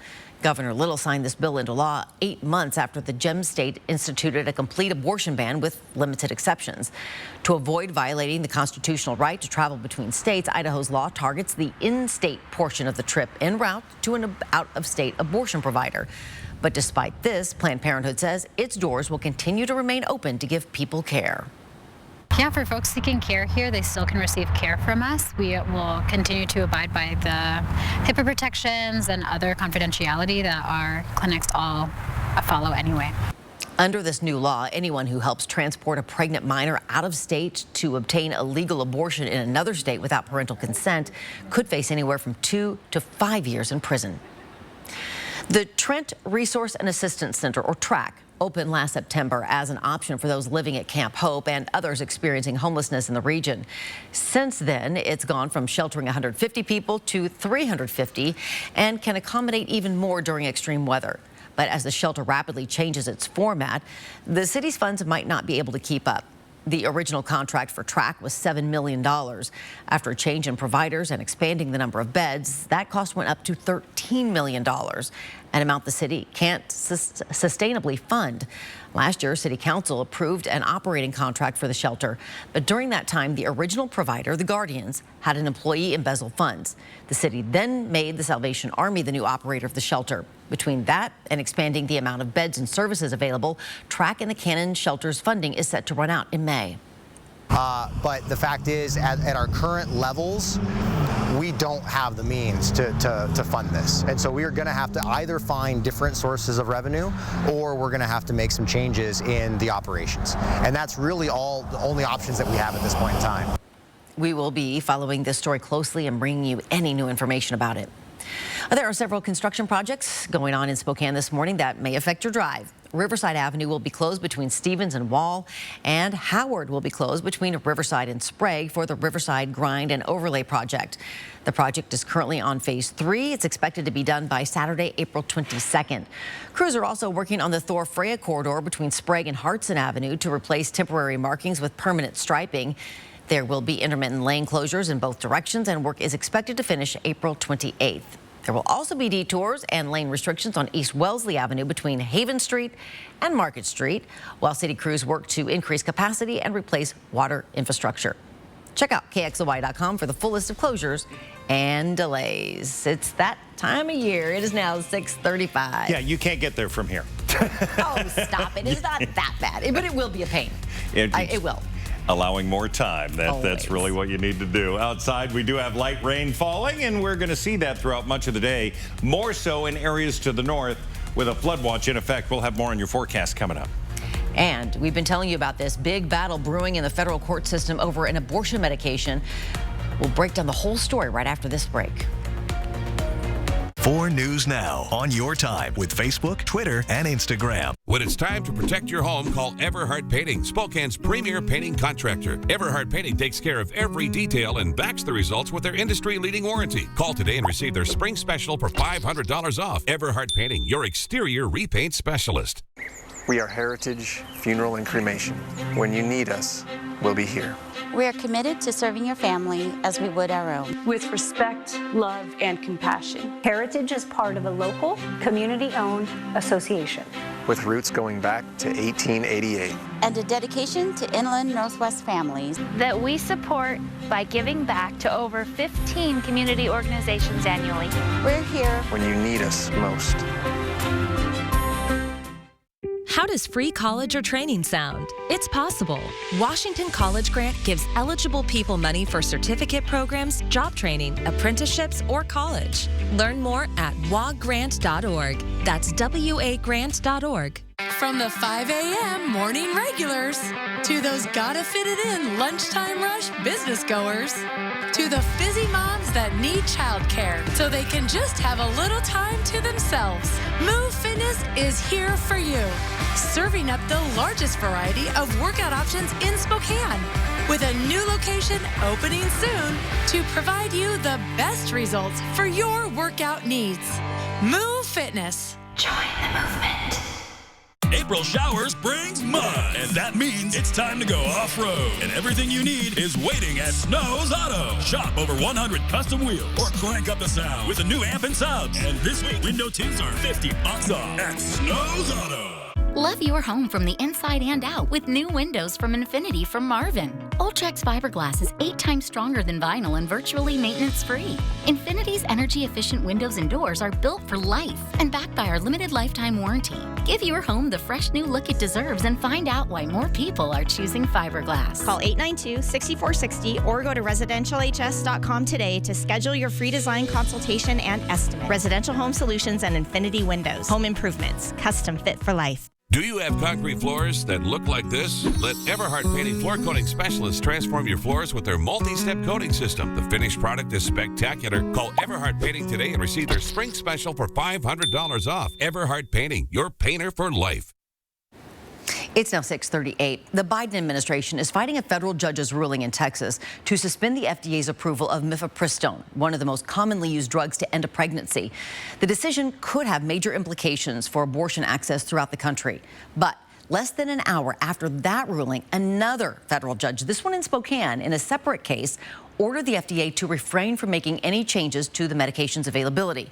Governor Little signed this bill into law 8 months after the Gem State instituted a complete abortion ban with limited exceptions. To avoid violating the constitutional right to travel between states, Idaho's law targets the in-state portion of the trip en route to an out-of-state abortion provider. But despite this, Planned Parenthood says its doors will continue to remain open to give people care. Yeah, for folks seeking care here, they still can receive care from us. We will continue to abide by the HIPAA protections and other confidentiality that our clinics all follow anyway. Under this new law, anyone who helps transport a pregnant minor out of state to obtain a legal abortion in another state without parental consent could face anywhere from 2 to 5 years in prison. The Trent Resource and Assistance Center, or TRAC, opened last September as an option for those living at Camp Hope and others experiencing homelessness in the region. Since then, it's gone from sheltering 150 people to 350 and can accommodate even more during extreme weather. But as the shelter rapidly changes its format, the city's funds might not be able to keep up. The original contract for TRAC was $7 million. After a change in providers and expanding the number of beds, that cost went up to $13 million. an amount the city can't sustainably fund. Last year, City Council approved an operating contract for the shelter, but during that time, the original provider, the Guardians, had an employee embezzle funds. The city then made the Salvation Army the new operator of the shelter. Between that and expanding the amount of beds and services available, Track and the Cannon Shelter's funding is set to run out in May. But the fact is, at our current levels, we don't have the means to fund this. And so we are going to have to either find different sources of revenue, or we're going to have to make some changes in the operations. And that's really the only options that we have at this point in time. We will be following this story closely and bringing you any new information about it. There are several construction projects going on in Spokane this morning that may affect your drive. Riverside Avenue will be closed between Stevens and Wall, and Howard will be closed between Riverside and Sprague for the Riverside Grind and Overlay project. The project is currently on phase 3. It's expected to be done by Saturday, April 22nd. Crews are also working on the Thor-Freya corridor between Sprague and Hartson Avenue to replace temporary markings with permanent striping. There will be intermittent lane closures in both directions, and work is expected to finish April 28th. There will also be detours and lane restrictions on East Wellesley Avenue between Haven Street and Market Street, while city crews work to increase capacity and replace water infrastructure. Check out KXLY.com for the full list of closures and delays. It's that time of year. It is now 6:35. Yeah, you can't get there from here. Oh, stop it. It's not that bad, but it will be a pain. It will. Allowing more time. That's really what you need to do. Outside, we do have light rain falling, and we're going to see that throughout much of the day, more so in areas to the north with a flood watch in effect. We'll have more on your forecast coming up. And we've been telling you about this big battle brewing in the federal court system over an abortion medication. We'll break down the whole story right after this break. 4 News Now on your time with Facebook, Twitter, and Instagram. When it's time to protect your home, call Everhart Painting, Spokane's premier painting contractor. Everhart Painting takes care of every detail and backs the results with their industry-leading warranty. Call today and receive their spring special for $500 off. Everhart Painting, your exterior repaint specialist. We are Heritage Funeral and Cremation. When you need us, we'll be here. We are committed to serving your family as we would our own. With respect, love, and compassion. Heritage is part of a local, community-owned association. With roots going back to 1888. And a dedication to inland Northwest families. That we support by giving back to over 15 community organizations annually. We're here when you need us most. How does free college or training sound? It's possible. Washington College Grant gives eligible people money for certificate programs, job training, apprenticeships, or college. Learn more at wagrant.org. That's wagrant.org. From the 5 a.m. morning regulars to those gotta fit it in lunchtime rush business goers to the busy moms that need childcare so they can just have a little time to themselves. Move Fitness is here for you, serving up the largest variety of workout options in Spokane with a new location opening soon to provide you the best results for your workout needs. Move Fitness. Join the movement. April showers brings mud, and that means it's time to go off-road. And everything you need is waiting at Snow's Auto. Shop over 100 custom wheels or crank up the sound with a new amp and subs. And this week, window tints are $50 off at Snow's Auto. Love your home from the inside and out with new windows from Infinity from Marvin. Ultrex fiberglass is 8 times stronger than vinyl and virtually maintenance-free. Infinity's energy-efficient windows and doors are built for life and backed by our limited lifetime warranty. Give your home the fresh new look it deserves and find out why more people are choosing fiberglass. Call 892-6460 or go to residentialhs.com today to schedule your free design consultation and estimate. Residential Home Solutions and Infinity Windows. Home improvements. Custom fit for life. Do you have concrete floors that look like this? Let Everhart Painting floor coating specialists transform your floors with their multi-step coating system. The finished product is spectacular. Call Everhart Painting today and receive their spring special for $500 off. Everhart Painting, your painter for life. It's now 6:38. The Biden administration is fighting a federal judge's ruling in Texas to suspend the FDA's approval of mifepristone, one of the most commonly used drugs to end a pregnancy. The decision could have major implications for abortion access throughout the country. But Less than an hour after that ruling, another federal judge, this one in Spokane, in a separate case, ordered the FDA to refrain from making any changes to the medication's availability.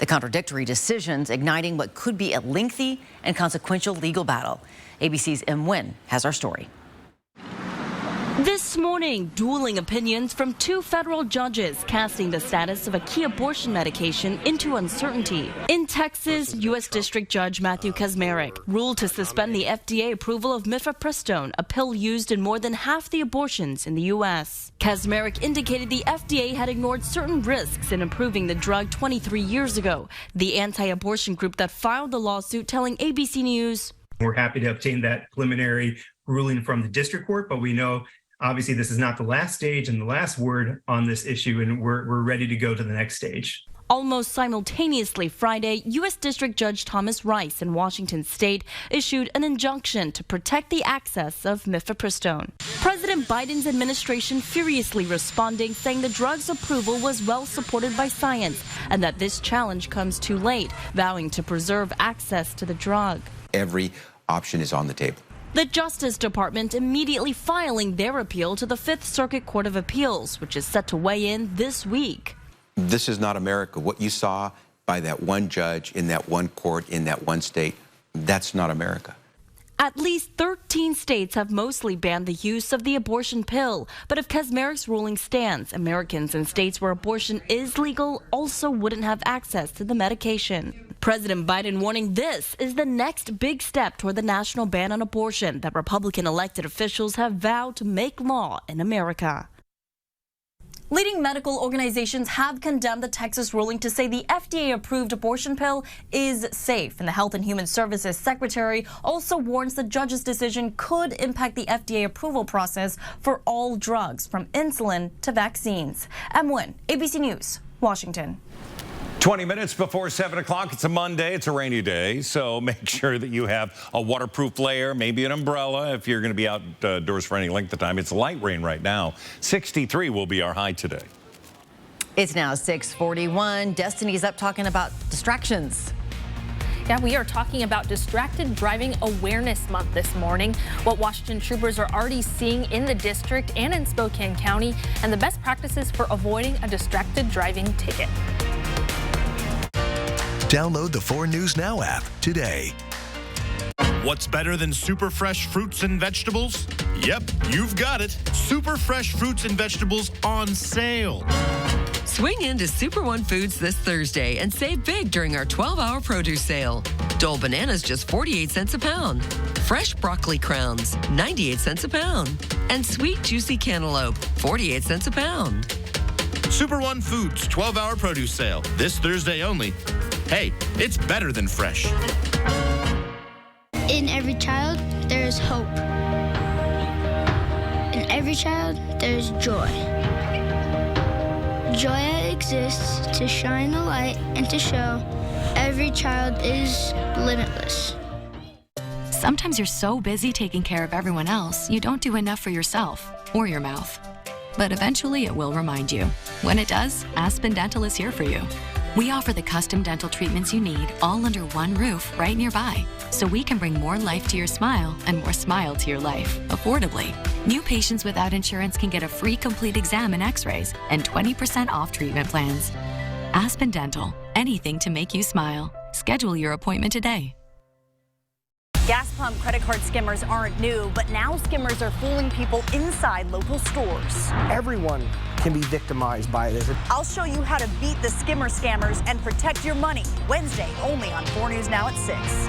The contradictory decisions igniting what could be a lengthy and consequential legal battle. ABC's Em Nguyen has our story. This morning, dueling opinions from two federal judges casting the status of a key abortion medication into uncertainty. In Texas, U.S. District Judge Matthew Kacsmaryk ruled to suspend the FDA approval of mifepristone, a pill used in more than half the abortions in the U.S. Kacsmaryk indicated the FDA had ignored certain risks in approving the drug 23 years ago. The anti-abortion group that filed the lawsuit telling ABC News, "We're happy to obtain that preliminary ruling from the district court, but we know obviously this is not the last stage and the last word on this issue, and we're ready to go to the next stage." Almost simultaneously Friday, U.S. District Judge Thomas Rice in Washington state issued an injunction to protect the access of mifepristone. President Biden's administration furiously responding, saying the drug's approval was well supported by science and that this challenge comes too late, vowing to preserve access to the drug. Every option is on the table. The Justice Department immediately filing their appeal to the Fifth Circuit Court of Appeals, which is set to weigh in this week. This is not America. What you saw by that one judge in that one court in that one state, that's not America. At least 13 states have mostly banned the use of the abortion pill. But if Kacsmaryk's ruling stands, Americans in states where abortion is legal also wouldn't have access to the medication. President Biden warning this is the next big step toward the national ban on abortion that Republican elected officials have vowed to make law in America. Leading medical organizations have condemned the Texas ruling to say the FDA-approved abortion pill is safe. And the Health and Human Services Secretary also warns the judge's decision could impact the FDA approval process for all drugs, from insulin to vaccines. Em Nguyen, ABC News, Washington. 20 minutes before 7 o'clock. It's a Monday. It's a rainy day, so make sure that you have a waterproof layer, maybe an umbrella if you're going to be outdoors for any length of time. It's light rain right now. 63 will be our high today. It's now 6:41. Destiny's up talking about distractions. Yeah, we are talking about Distracted Driving Awareness Month this morning, what Washington troopers are already seeing in the district and in Spokane County, and the best practices for avoiding a distracted driving ticket. Download the 4 News Now app today. What's better than super fresh fruits and vegetables? Yep, you've got it. Super fresh fruits and vegetables on sale. Swing into Super One Foods this Thursday and save big during our 12-hour produce sale. Dole bananas just 48 cents a pound. Fresh broccoli crowns, 98 cents a pound. And sweet juicy cantaloupe, 48 cents a pound. Super One Foods 12-hour produce sale this Thursday only. Hey, it's better than fresh. In every child, there is hope. In every child, there is joy. Joy exists to shine a light and to show every child is limitless. Sometimes you're so busy taking care of everyone else, you don't do enough for yourself or your mouth. But eventually it will remind you. When it does, Aspen Dental is here for you. We offer the custom dental treatments you need all under one roof right nearby, so we can bring more life to your smile and more smile to your life, affordably. New patients without insurance can get a free complete exam and x-rays and 20% off treatment plans. Aspen Dental, anything to make you smile. Schedule your appointment today. Gas pump credit card skimmers aren't new, but now skimmers are fooling people inside local stores. Everyone can be victimized by this. I'll show you how to beat the skimmer scammers and protect your money. Wednesday, only on 4 News Now at 6.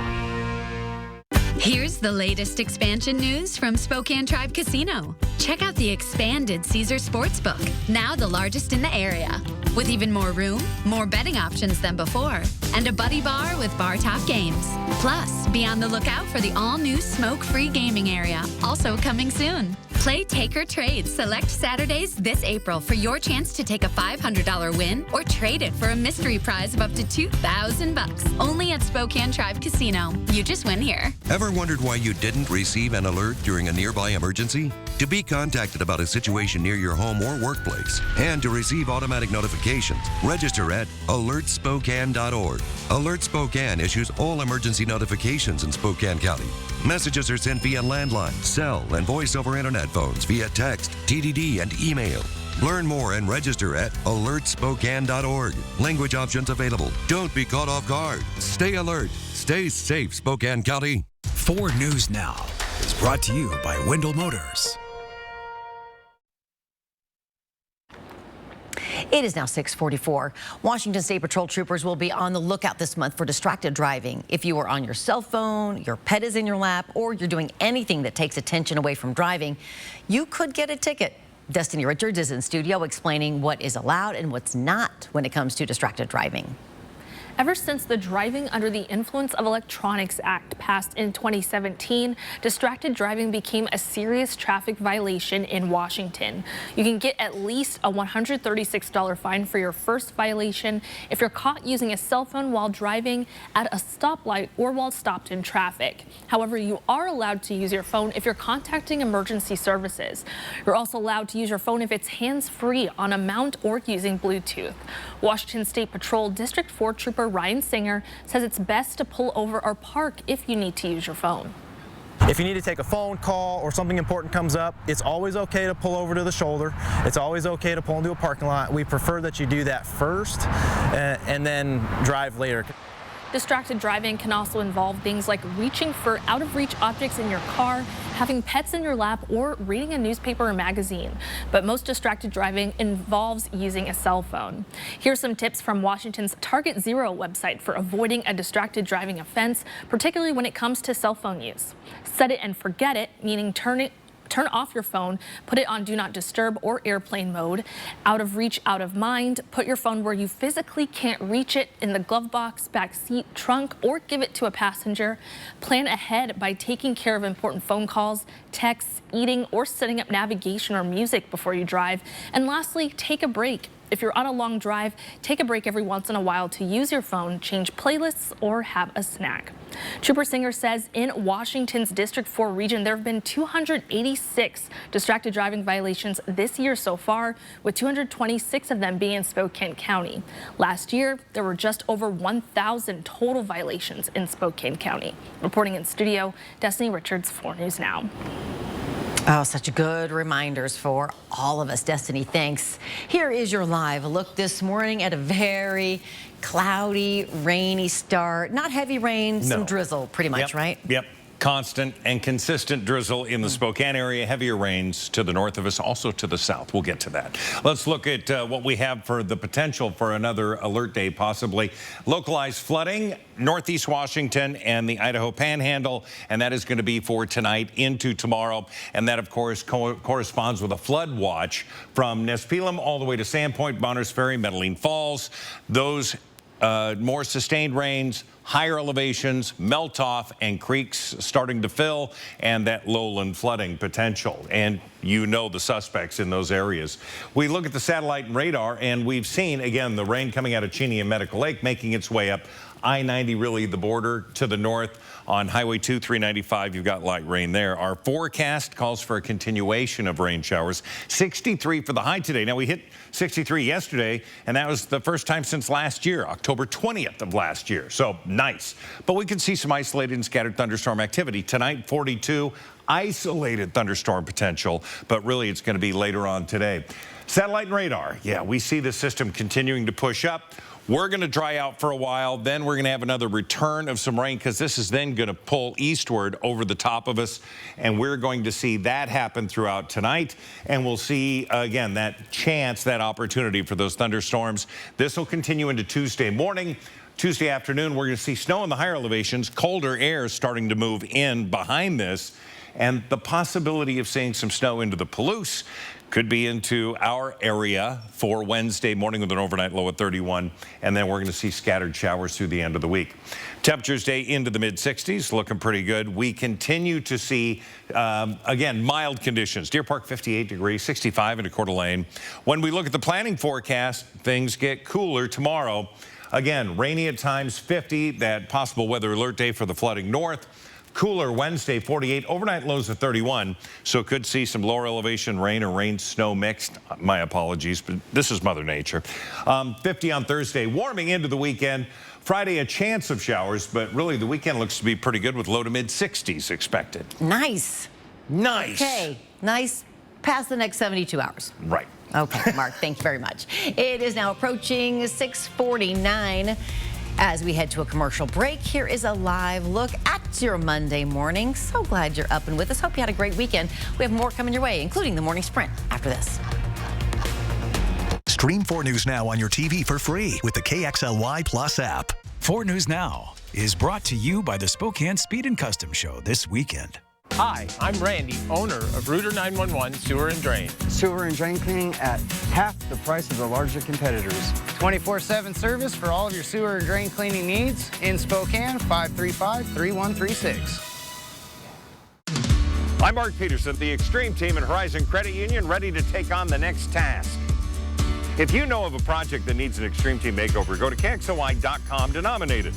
Here's the latest expansion news from Spokane Tribe Casino. Check out the expanded Caesar Sportsbook, now the largest in the area. With even more room, more betting options than before, and a buddy bar with bar top games. Plus, be on the lookout for the all-new smoke-free gaming area, also coming soon. Play Take or Trade select Saturdays this April for your chance to take a $500 win or trade it for a mystery prize of up to $2,000. Only at Spokane Tribe Casino. You just win here. Ever wondered why you didn't receive an alert during a nearby emergency? To be contacted about a situation near your home or workplace and to receive automatic notifications, register at alertspokane.org. Alert Spokane issues all emergency notifications in Spokane County. Messages are sent via landline, cell, and voice-over internet phones via text, TDD, and email. Learn more and register at alertspokane.org. Language options available. Don't be caught off guard. Stay alert. Stay safe, Spokane County. 4 News Now is brought to you by Wendell Motors. It is now 6:44. Washington State Patrol troopers will be on the lookout this month for distracted driving. If you are on your cell phone, your pet is in your lap, or you're doing anything that takes attention away from driving, you could get a ticket. Destiny Richards is in studio explaining what is allowed and what's not when it comes to distracted driving. Ever since the Driving Under the Influence of Electronics Act passed in 2017, distracted driving became a serious traffic violation in Washington. You can get at least a $136 fine for your first violation if you're caught using a cell phone while driving at a stoplight or while stopped in traffic. However, you are allowed to use your phone if you're contacting emergency services. You're also allowed to use your phone if it's hands-free on a mount or using Bluetooth. Washington State Patrol District 4 Trooper Ryan Singer says it's best to pull over or park if you need to use your phone. If you need to take a phone call or something important comes up, it's always okay to pull over to the shoulder. It's always okay to pull into a parking lot. We prefer that you do that first and then drive later. Distracted driving can also involve things like reaching for out-of-reach objects in your car, having pets in your lap, or reading a newspaper or magazine. But most distracted driving involves using a cell phone. Here's some tips from Washington's Target Zero website for avoiding a distracted driving offense, particularly when it comes to cell phone use. Set it and forget it, meaning turn off your phone, put it on Do Not Disturb or airplane mode. Out of reach, out of mind, put your phone where you physically can't reach it, in the glove box, back seat, trunk, or give it to a passenger. Plan ahead by taking care of important phone calls, texts, eating, or setting up navigation or music before you drive. And lastly, take a break. If you're on a long drive, take a break every once in a while to use your phone, change playlists, or have a snack. Trooper Singer says in Washington's District 4 region, there have been 286 distracted driving violations this year so far, with 226 of them being in Spokane County. Last year, there were just over 1,000 total violations in Spokane County. Reporting in studio, Destiny Richards, 4 News Now. Oh, such good reminders for all of us. Destiny, thanks. Here is your live look this morning at a very cloudy, rainy start. Not heavy rain, some drizzle pretty much, right? Yep. Constant and consistent drizzle in the Spokane area, heavier rains to the north of us, also to the south. We'll get to that. Let's look at what we have for the potential for another alert day, possibly. Localized flooding, northeast Washington and the Idaho Panhandle, and that is going to be for tonight into tomorrow. And that, of course, corresponds with a flood watch from Nespelem all the way to Sandpoint, Bonners Ferry, Medellin Falls. Those more sustained rains, higher elevations, melt off, and creeks starting to fill, and that lowland flooding potential. And you know the suspects in those areas. We look at the satellite and radar, and we've seen, again, the rain coming out of Cheney and Medical Lake making its way up I-90, really the border to the north. On Highway 2, 395, you've got light rain there. Our forecast calls for a continuation of rain showers. 63 for the high today. Now, we hit 63 yesterday, and that was the first time since last year, October 20th of last year. So nice. But we can see some isolated and scattered thunderstorm activity. Tonight, 42, isolated thunderstorm potential, but really it's going to be later on today. Satellite and radar. Yeah, we see the system continuing to push up. We're going to dry out for a while. Then we're going to have another return of some rain because this is then going to pull eastward over the top of us. And we're going to see that happen throughout tonight. And we'll see, again, that chance, that opportunity for those thunderstorms. This will continue into Tuesday morning. Tuesday afternoon, we're going to see snow in the higher elevations, colder air starting to move in behind this, and the possibility of seeing some snow into the Palouse. Could be into our area for Wednesday morning with an overnight low of 31, and then we're going to see scattered showers through the end of the week. Temperatures day into the mid-60s, looking pretty good. We continue to see, again, mild conditions. Deer Park, 58 degrees, 65 into Coeur d'Alene. When we look at the planning forecast, things get cooler tomorrow. Again, rainy at times, 50, that possible weather alert day for the flooding north. Cooler Wednesday, 48. Overnight lows of 31, so could see some lower elevation rain or rain-snow mixed. My apologies, but this is Mother Nature. 50 on Thursday, warming into the weekend. Friday, a chance of showers, but really the weekend looks to be pretty good with low to mid-60s expected. Nice. Nice. Okay, nice past the next 72 hours. Right. Okay, Mark, thank you very much. It is now approaching 6:49. As we head to a commercial break, here is a live look at your Monday morning. So glad you're up and with us. Hope you had a great weekend. We have more coming your way, including the morning sprint after this. Stream 4 News Now on your TV for free with the KXLY Plus app. 4 News Now is brought to you by the Spokane Speed and Custom Show this weekend. Hi, I'm Randy, owner of Rooter 911 Sewer and Drain. Sewer and drain cleaning at half the price of the larger competitors. 24/7 service for all of your sewer and drain cleaning needs in Spokane, 535-3136. I'm Mark Peterson, the Extreme Team and Horizon Credit Union, ready to take on the next task. If you know of a project that needs an Extreme Team makeover, go to KXLY.com to nominate it.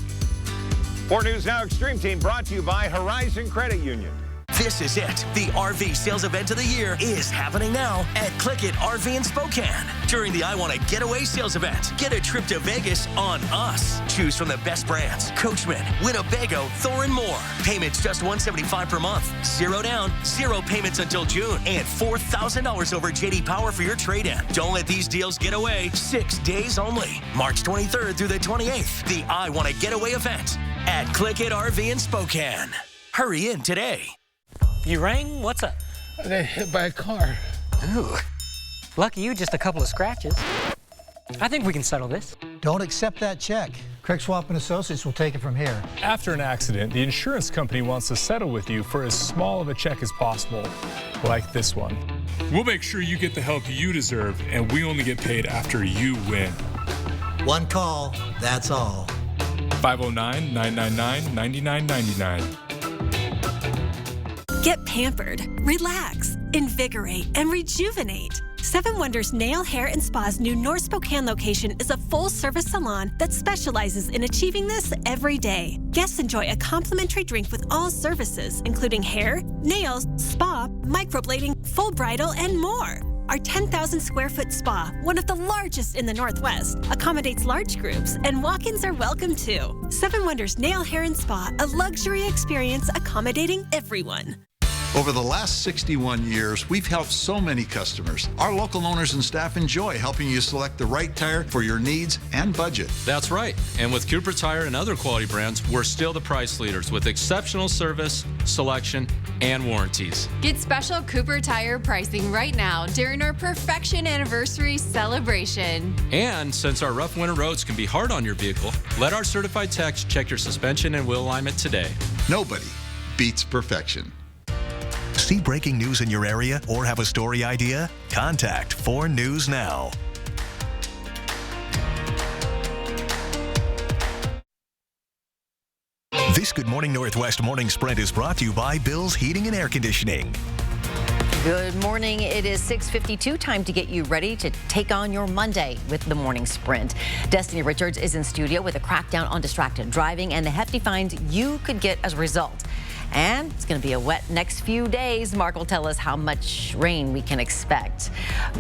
4 News Now Extreme Team brought to you by Horizon Credit Union. This is it. The RV sales event of the year is happening now at Click It RV in Spokane. During the I Want to Getaway sales event, get a trip to Vegas on us. Choose from the best brands, Coachman, Winnebago, Thor, and more. Payments just $175 per month. 0 down, 0 payments until June, and $4,000 over JD Power for your trade-in. Don't let these deals get away. 6 days only. March 23rd through the 28th. The I Want to Getaway event at Click It RV in Spokane. Hurry in today. You rang? What's up? I got hit by a car. Ooh. Lucky you, just a couple of scratches. I think we can settle this. Don't accept that check. Craig Swamp and Associates will take it from here. After an accident, the insurance company wants to settle with you for as small of a check as possible, like this one. We'll make sure you get the help you deserve, and we only get paid after you win. One call, that's all. 509-999-9999. Get pampered, relax, invigorate, and rejuvenate. Seven Wonders Nail, Hair, and Spa's new North Spokane location is a full-service salon that specializes in achieving this every day. Guests enjoy a complimentary drink with all services, including hair, nails, spa, microblading, full bridal, and more. Our 10,000-square-foot spa, one of the largest in the Northwest, accommodates large groups, and walk-ins are welcome too. Seven Wonders Nail, Hair, and Spa, a luxury experience accommodating everyone. Over the last 61 years, we've helped so many customers. Our local owners and staff enjoy helping you select the right tire for your needs and budget. That's right. And with Cooper Tire and other quality brands, we're still the price leaders with exceptional service, selection, and warranties. Get special Cooper Tire pricing right now during our Perfection Anniversary celebration. And since our rough winter roads can be hard on your vehicle, let our certified techs check your suspension and wheel alignment today. Nobody beats perfection. See breaking news in your area or have a story idea? Contact 4 News Now. This Good Morning Northwest Morning Sprint is brought to you by Bill's Heating and Air Conditioning. Good morning. It is 6:52. Time to get you ready to take on your Monday with the morning sprint. Destiny Richards is in studio with a crackdown on distracted driving and the hefty fines you could get as a result. And it's going to be a wet next few days. Mark will tell us how much rain we can expect.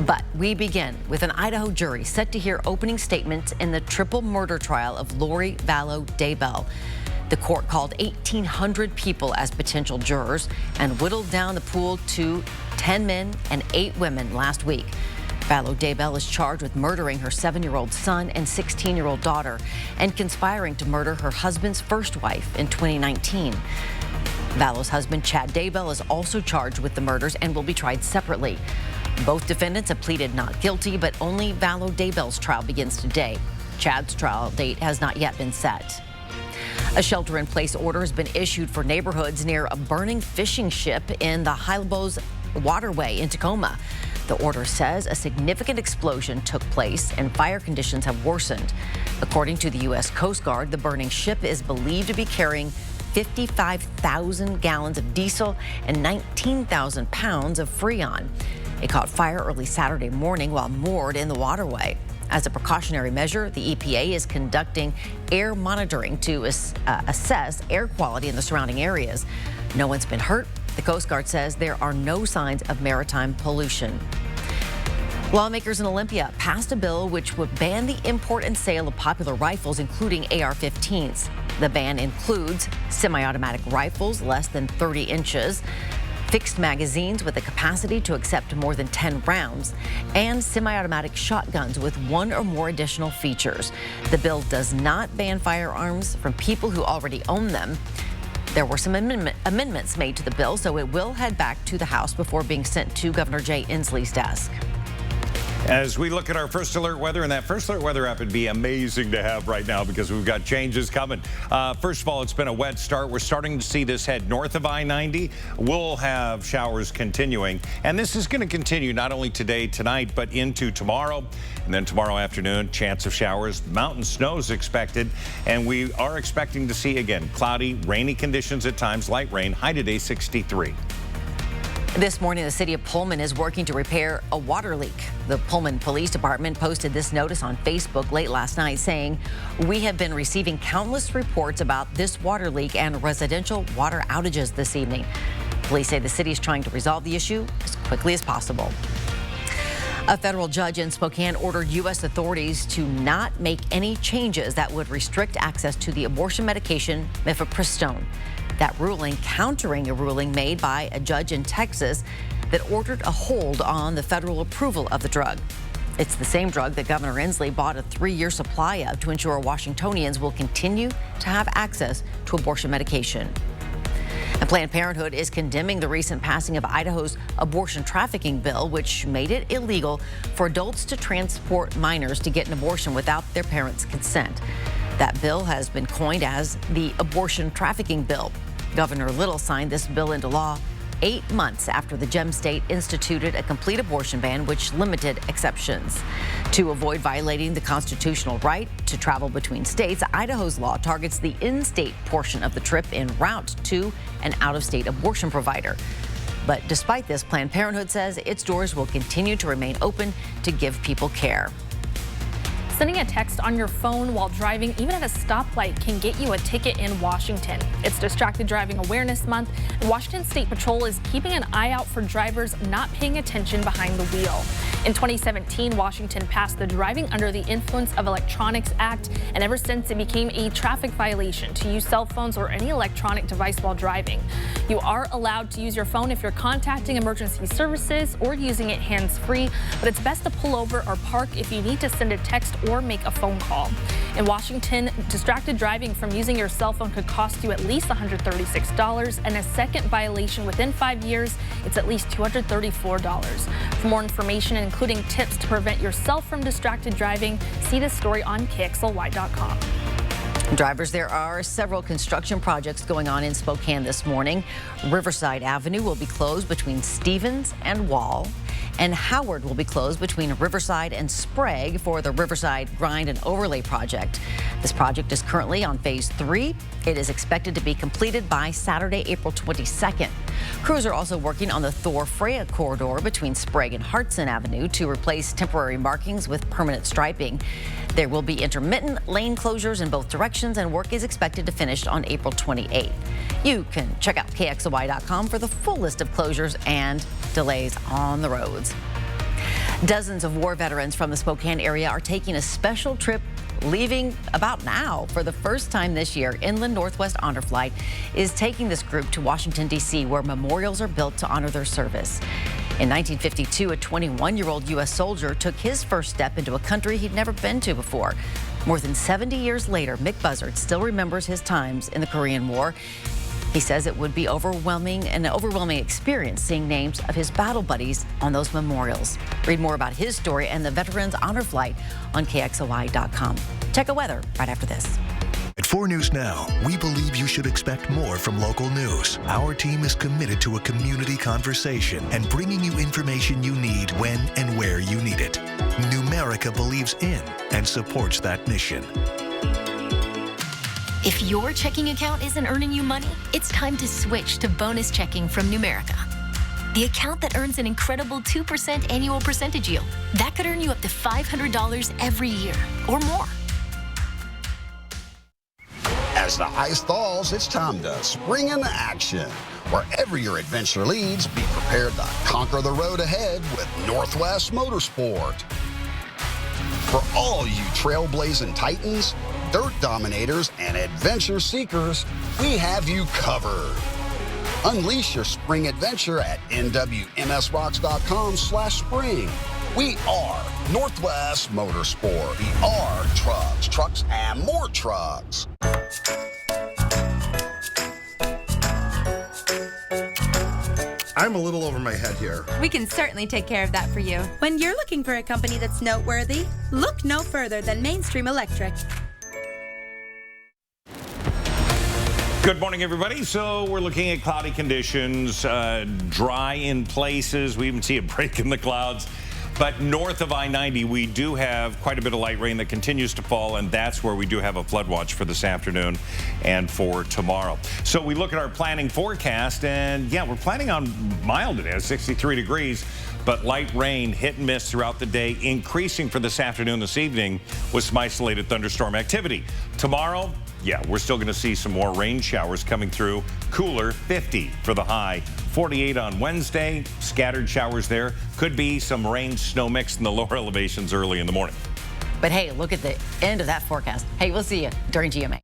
But we begin with an Idaho jury set to hear opening statements in the triple murder trial of Lori Vallow Daybell. The court called 1,800 people as potential jurors and whittled down the pool to 10 men and 8 women last week. Vallow Daybell is charged with murdering her 7-year-old son and 16-year-old daughter and conspiring to murder her husband's first wife in 2019. Vallow's husband, Chad Daybell, is also charged with the murders and will be tried separately. Both defendants have pleaded not guilty, but only Vallow Daybell's trial begins today. Chad's trial date has not yet been set. A shelter-in-place order has been issued for neighborhoods near a burning fishing ship in the Hylebos waterway in Tacoma. The order says a significant explosion took place and fire conditions have worsened. According to the U.S. Coast Guard, the burning ship is believed to be carrying 55,000 gallons of diesel and 19,000 pounds of Freon. It caught fire early Saturday morning while moored in the waterway. As a precautionary measure, the EPA is conducting air monitoring to assess air quality in the surrounding areas. No one's been hurt. The Coast Guard says there are no signs of maritime pollution. Lawmakers in Olympia passed a bill which would ban the import and sale of popular rifles, including AR-15s. The ban includes semi-automatic rifles less than 30 inches, fixed magazines with a capacity to accept more than 10 rounds, and semi-automatic shotguns with one or more additional features. The bill does not ban firearms from people who already own them. There were some amendments made to the bill, so it will head back to the House before being sent to Governor Jay Inslee's desk. As we look at our First Alert weather, and that First Alert weather app would be amazing to have right now because we've got changes coming. First of all, it's been a wet start. We're starting to see this head north of I-90. We'll have showers continuing, and this is going to continue not only today, tonight, but into tomorrow. And then tomorrow afternoon, chance of showers. Mountain snow is expected, and we are expecting to see, again, cloudy, rainy conditions at times, light rain, high today 63. This morning, the city of Pullman is working to repair a water leak. The Pullman Police Department posted this notice on Facebook late last night saying, "We have been receiving countless reports about this water leak and residential water outages this evening." Police say the city is trying to resolve the issue as quickly as possible. A federal judge in Spokane ordered U.S. authorities to not make any changes that would restrict access to the abortion medication mifepristone. That ruling countering a ruling made by a judge in Texas that ordered a hold on the federal approval of the drug. It's the same drug that Governor Inslee bought a 3-year supply of to ensure Washingtonians will continue to have access to abortion medication. And Planned Parenthood is condemning the recent passing of Idaho's abortion trafficking bill, which made it illegal for adults to transport minors to get an abortion without their parents' consent. That bill has been coined as the abortion trafficking bill. Governor Little signed this bill into law 8 months after the Gem State instituted a complete abortion ban, which limited exceptions. To avoid violating the constitutional right to travel between states, Idaho's law targets the in-state portion of the trip en route to an out-of-state abortion provider. But despite this, Planned Parenthood says its doors will continue to remain open to give people care. Sending a text on your phone while driving, even at a stoplight, can get you a ticket in Washington. It's Distracted Driving Awareness Month, and Washington State Patrol is keeping an eye out for drivers not paying attention behind the wheel. In 2017, Washington passed the Driving Under the Influence of Electronics Act, and ever since it became a traffic violation to use cell phones or any electronic device while driving. You are allowed to use your phone if you're contacting emergency services or using it hands-free, but it's best to pull over or park if you need to send a text or make a phone call. In Washington, distracted driving from using your cell phone could cost you at least $136, and a second violation within 5 years, it's at least $234. For more information, including tips to prevent yourself from distracted driving, see this story on KXLY.com. Drivers, there are several construction projects going on in Spokane this morning. Riverside Avenue will be closed between Stevens and Wall, and Howard will be closed between Riverside and Sprague for the Riverside Grind and Overlay project. This project is currently on phase 3. It is expected to be completed by Saturday, April 22nd. Crews are also working on the Thor-Freya corridor between Sprague and Hartson Avenue to replace temporary markings with permanent striping. There will be intermittent lane closures in both directions, and work is expected to finish on April 28th. You can check out KXLY.com for the full list of closures and delays on the roads. Dozens of war veterans from the Spokane area are taking a special trip leaving about now. For the first time this year, Inland Northwest Honor Flight is taking this group to Washington, D.C., where memorials are built to honor their service. In 1952, a 21-year-old U.S. soldier took his first step into a country he'd never been to before. More than 70 years later, Mick Buzzard still remembers his times in the Korean War. He says it would be an overwhelming experience seeing names of his battle buddies on those memorials. Read more about his story and the Veterans Honor Flight on KXLY.com. Check the weather right after this. At 4 News Now, we believe you should expect more from local news. Our team is committed to a community conversation and bringing you information you need when and where you need it. Numerica believes in and supports that mission. If your checking account isn't earning you money, it's time to switch to bonus checking from Numerica. the account that earns an incredible 2% annual percentage yield. That could earn you up to $500 every year or more. As the ice thaws, it's time to spring into action. Wherever your adventure leads, be prepared to conquer the road ahead with Northwest Motorsport. For all you trailblazing titans, dirt dominators, and adventure seekers, we have you covered. Unleash your spring adventure at nwmsrocks.com/spring. We are Northwest Motorsport. We are trucks, trucks, and more trucks. I'm a little over my head here. We can certainly take care of that for you. When you're looking for a company that's noteworthy, look no further than Mainstream Electric. Good morning, everybody. So we're looking at cloudy conditions, dry in places. We even see a break in the clouds. But north of I-90, we do have quite a bit of light rain that continues to fall, and that's where we do have a flood watch for this afternoon and for tomorrow. So we look at our planning forecast, and yeah, we're planning on mild today, 63 degrees, but light rain hit and miss throughout the day, increasing for this afternoon, this evening, with some isolated thunderstorm activity. Tomorrow, yeah, we're still going to see some more rain showers coming through. Cooler, 50 for the high. 48 on Wednesday. Scattered showers there. Could be some rain, snow mix in the lower elevations early in the morning. But hey, look at the end of that forecast. Hey, we'll see you during GMA.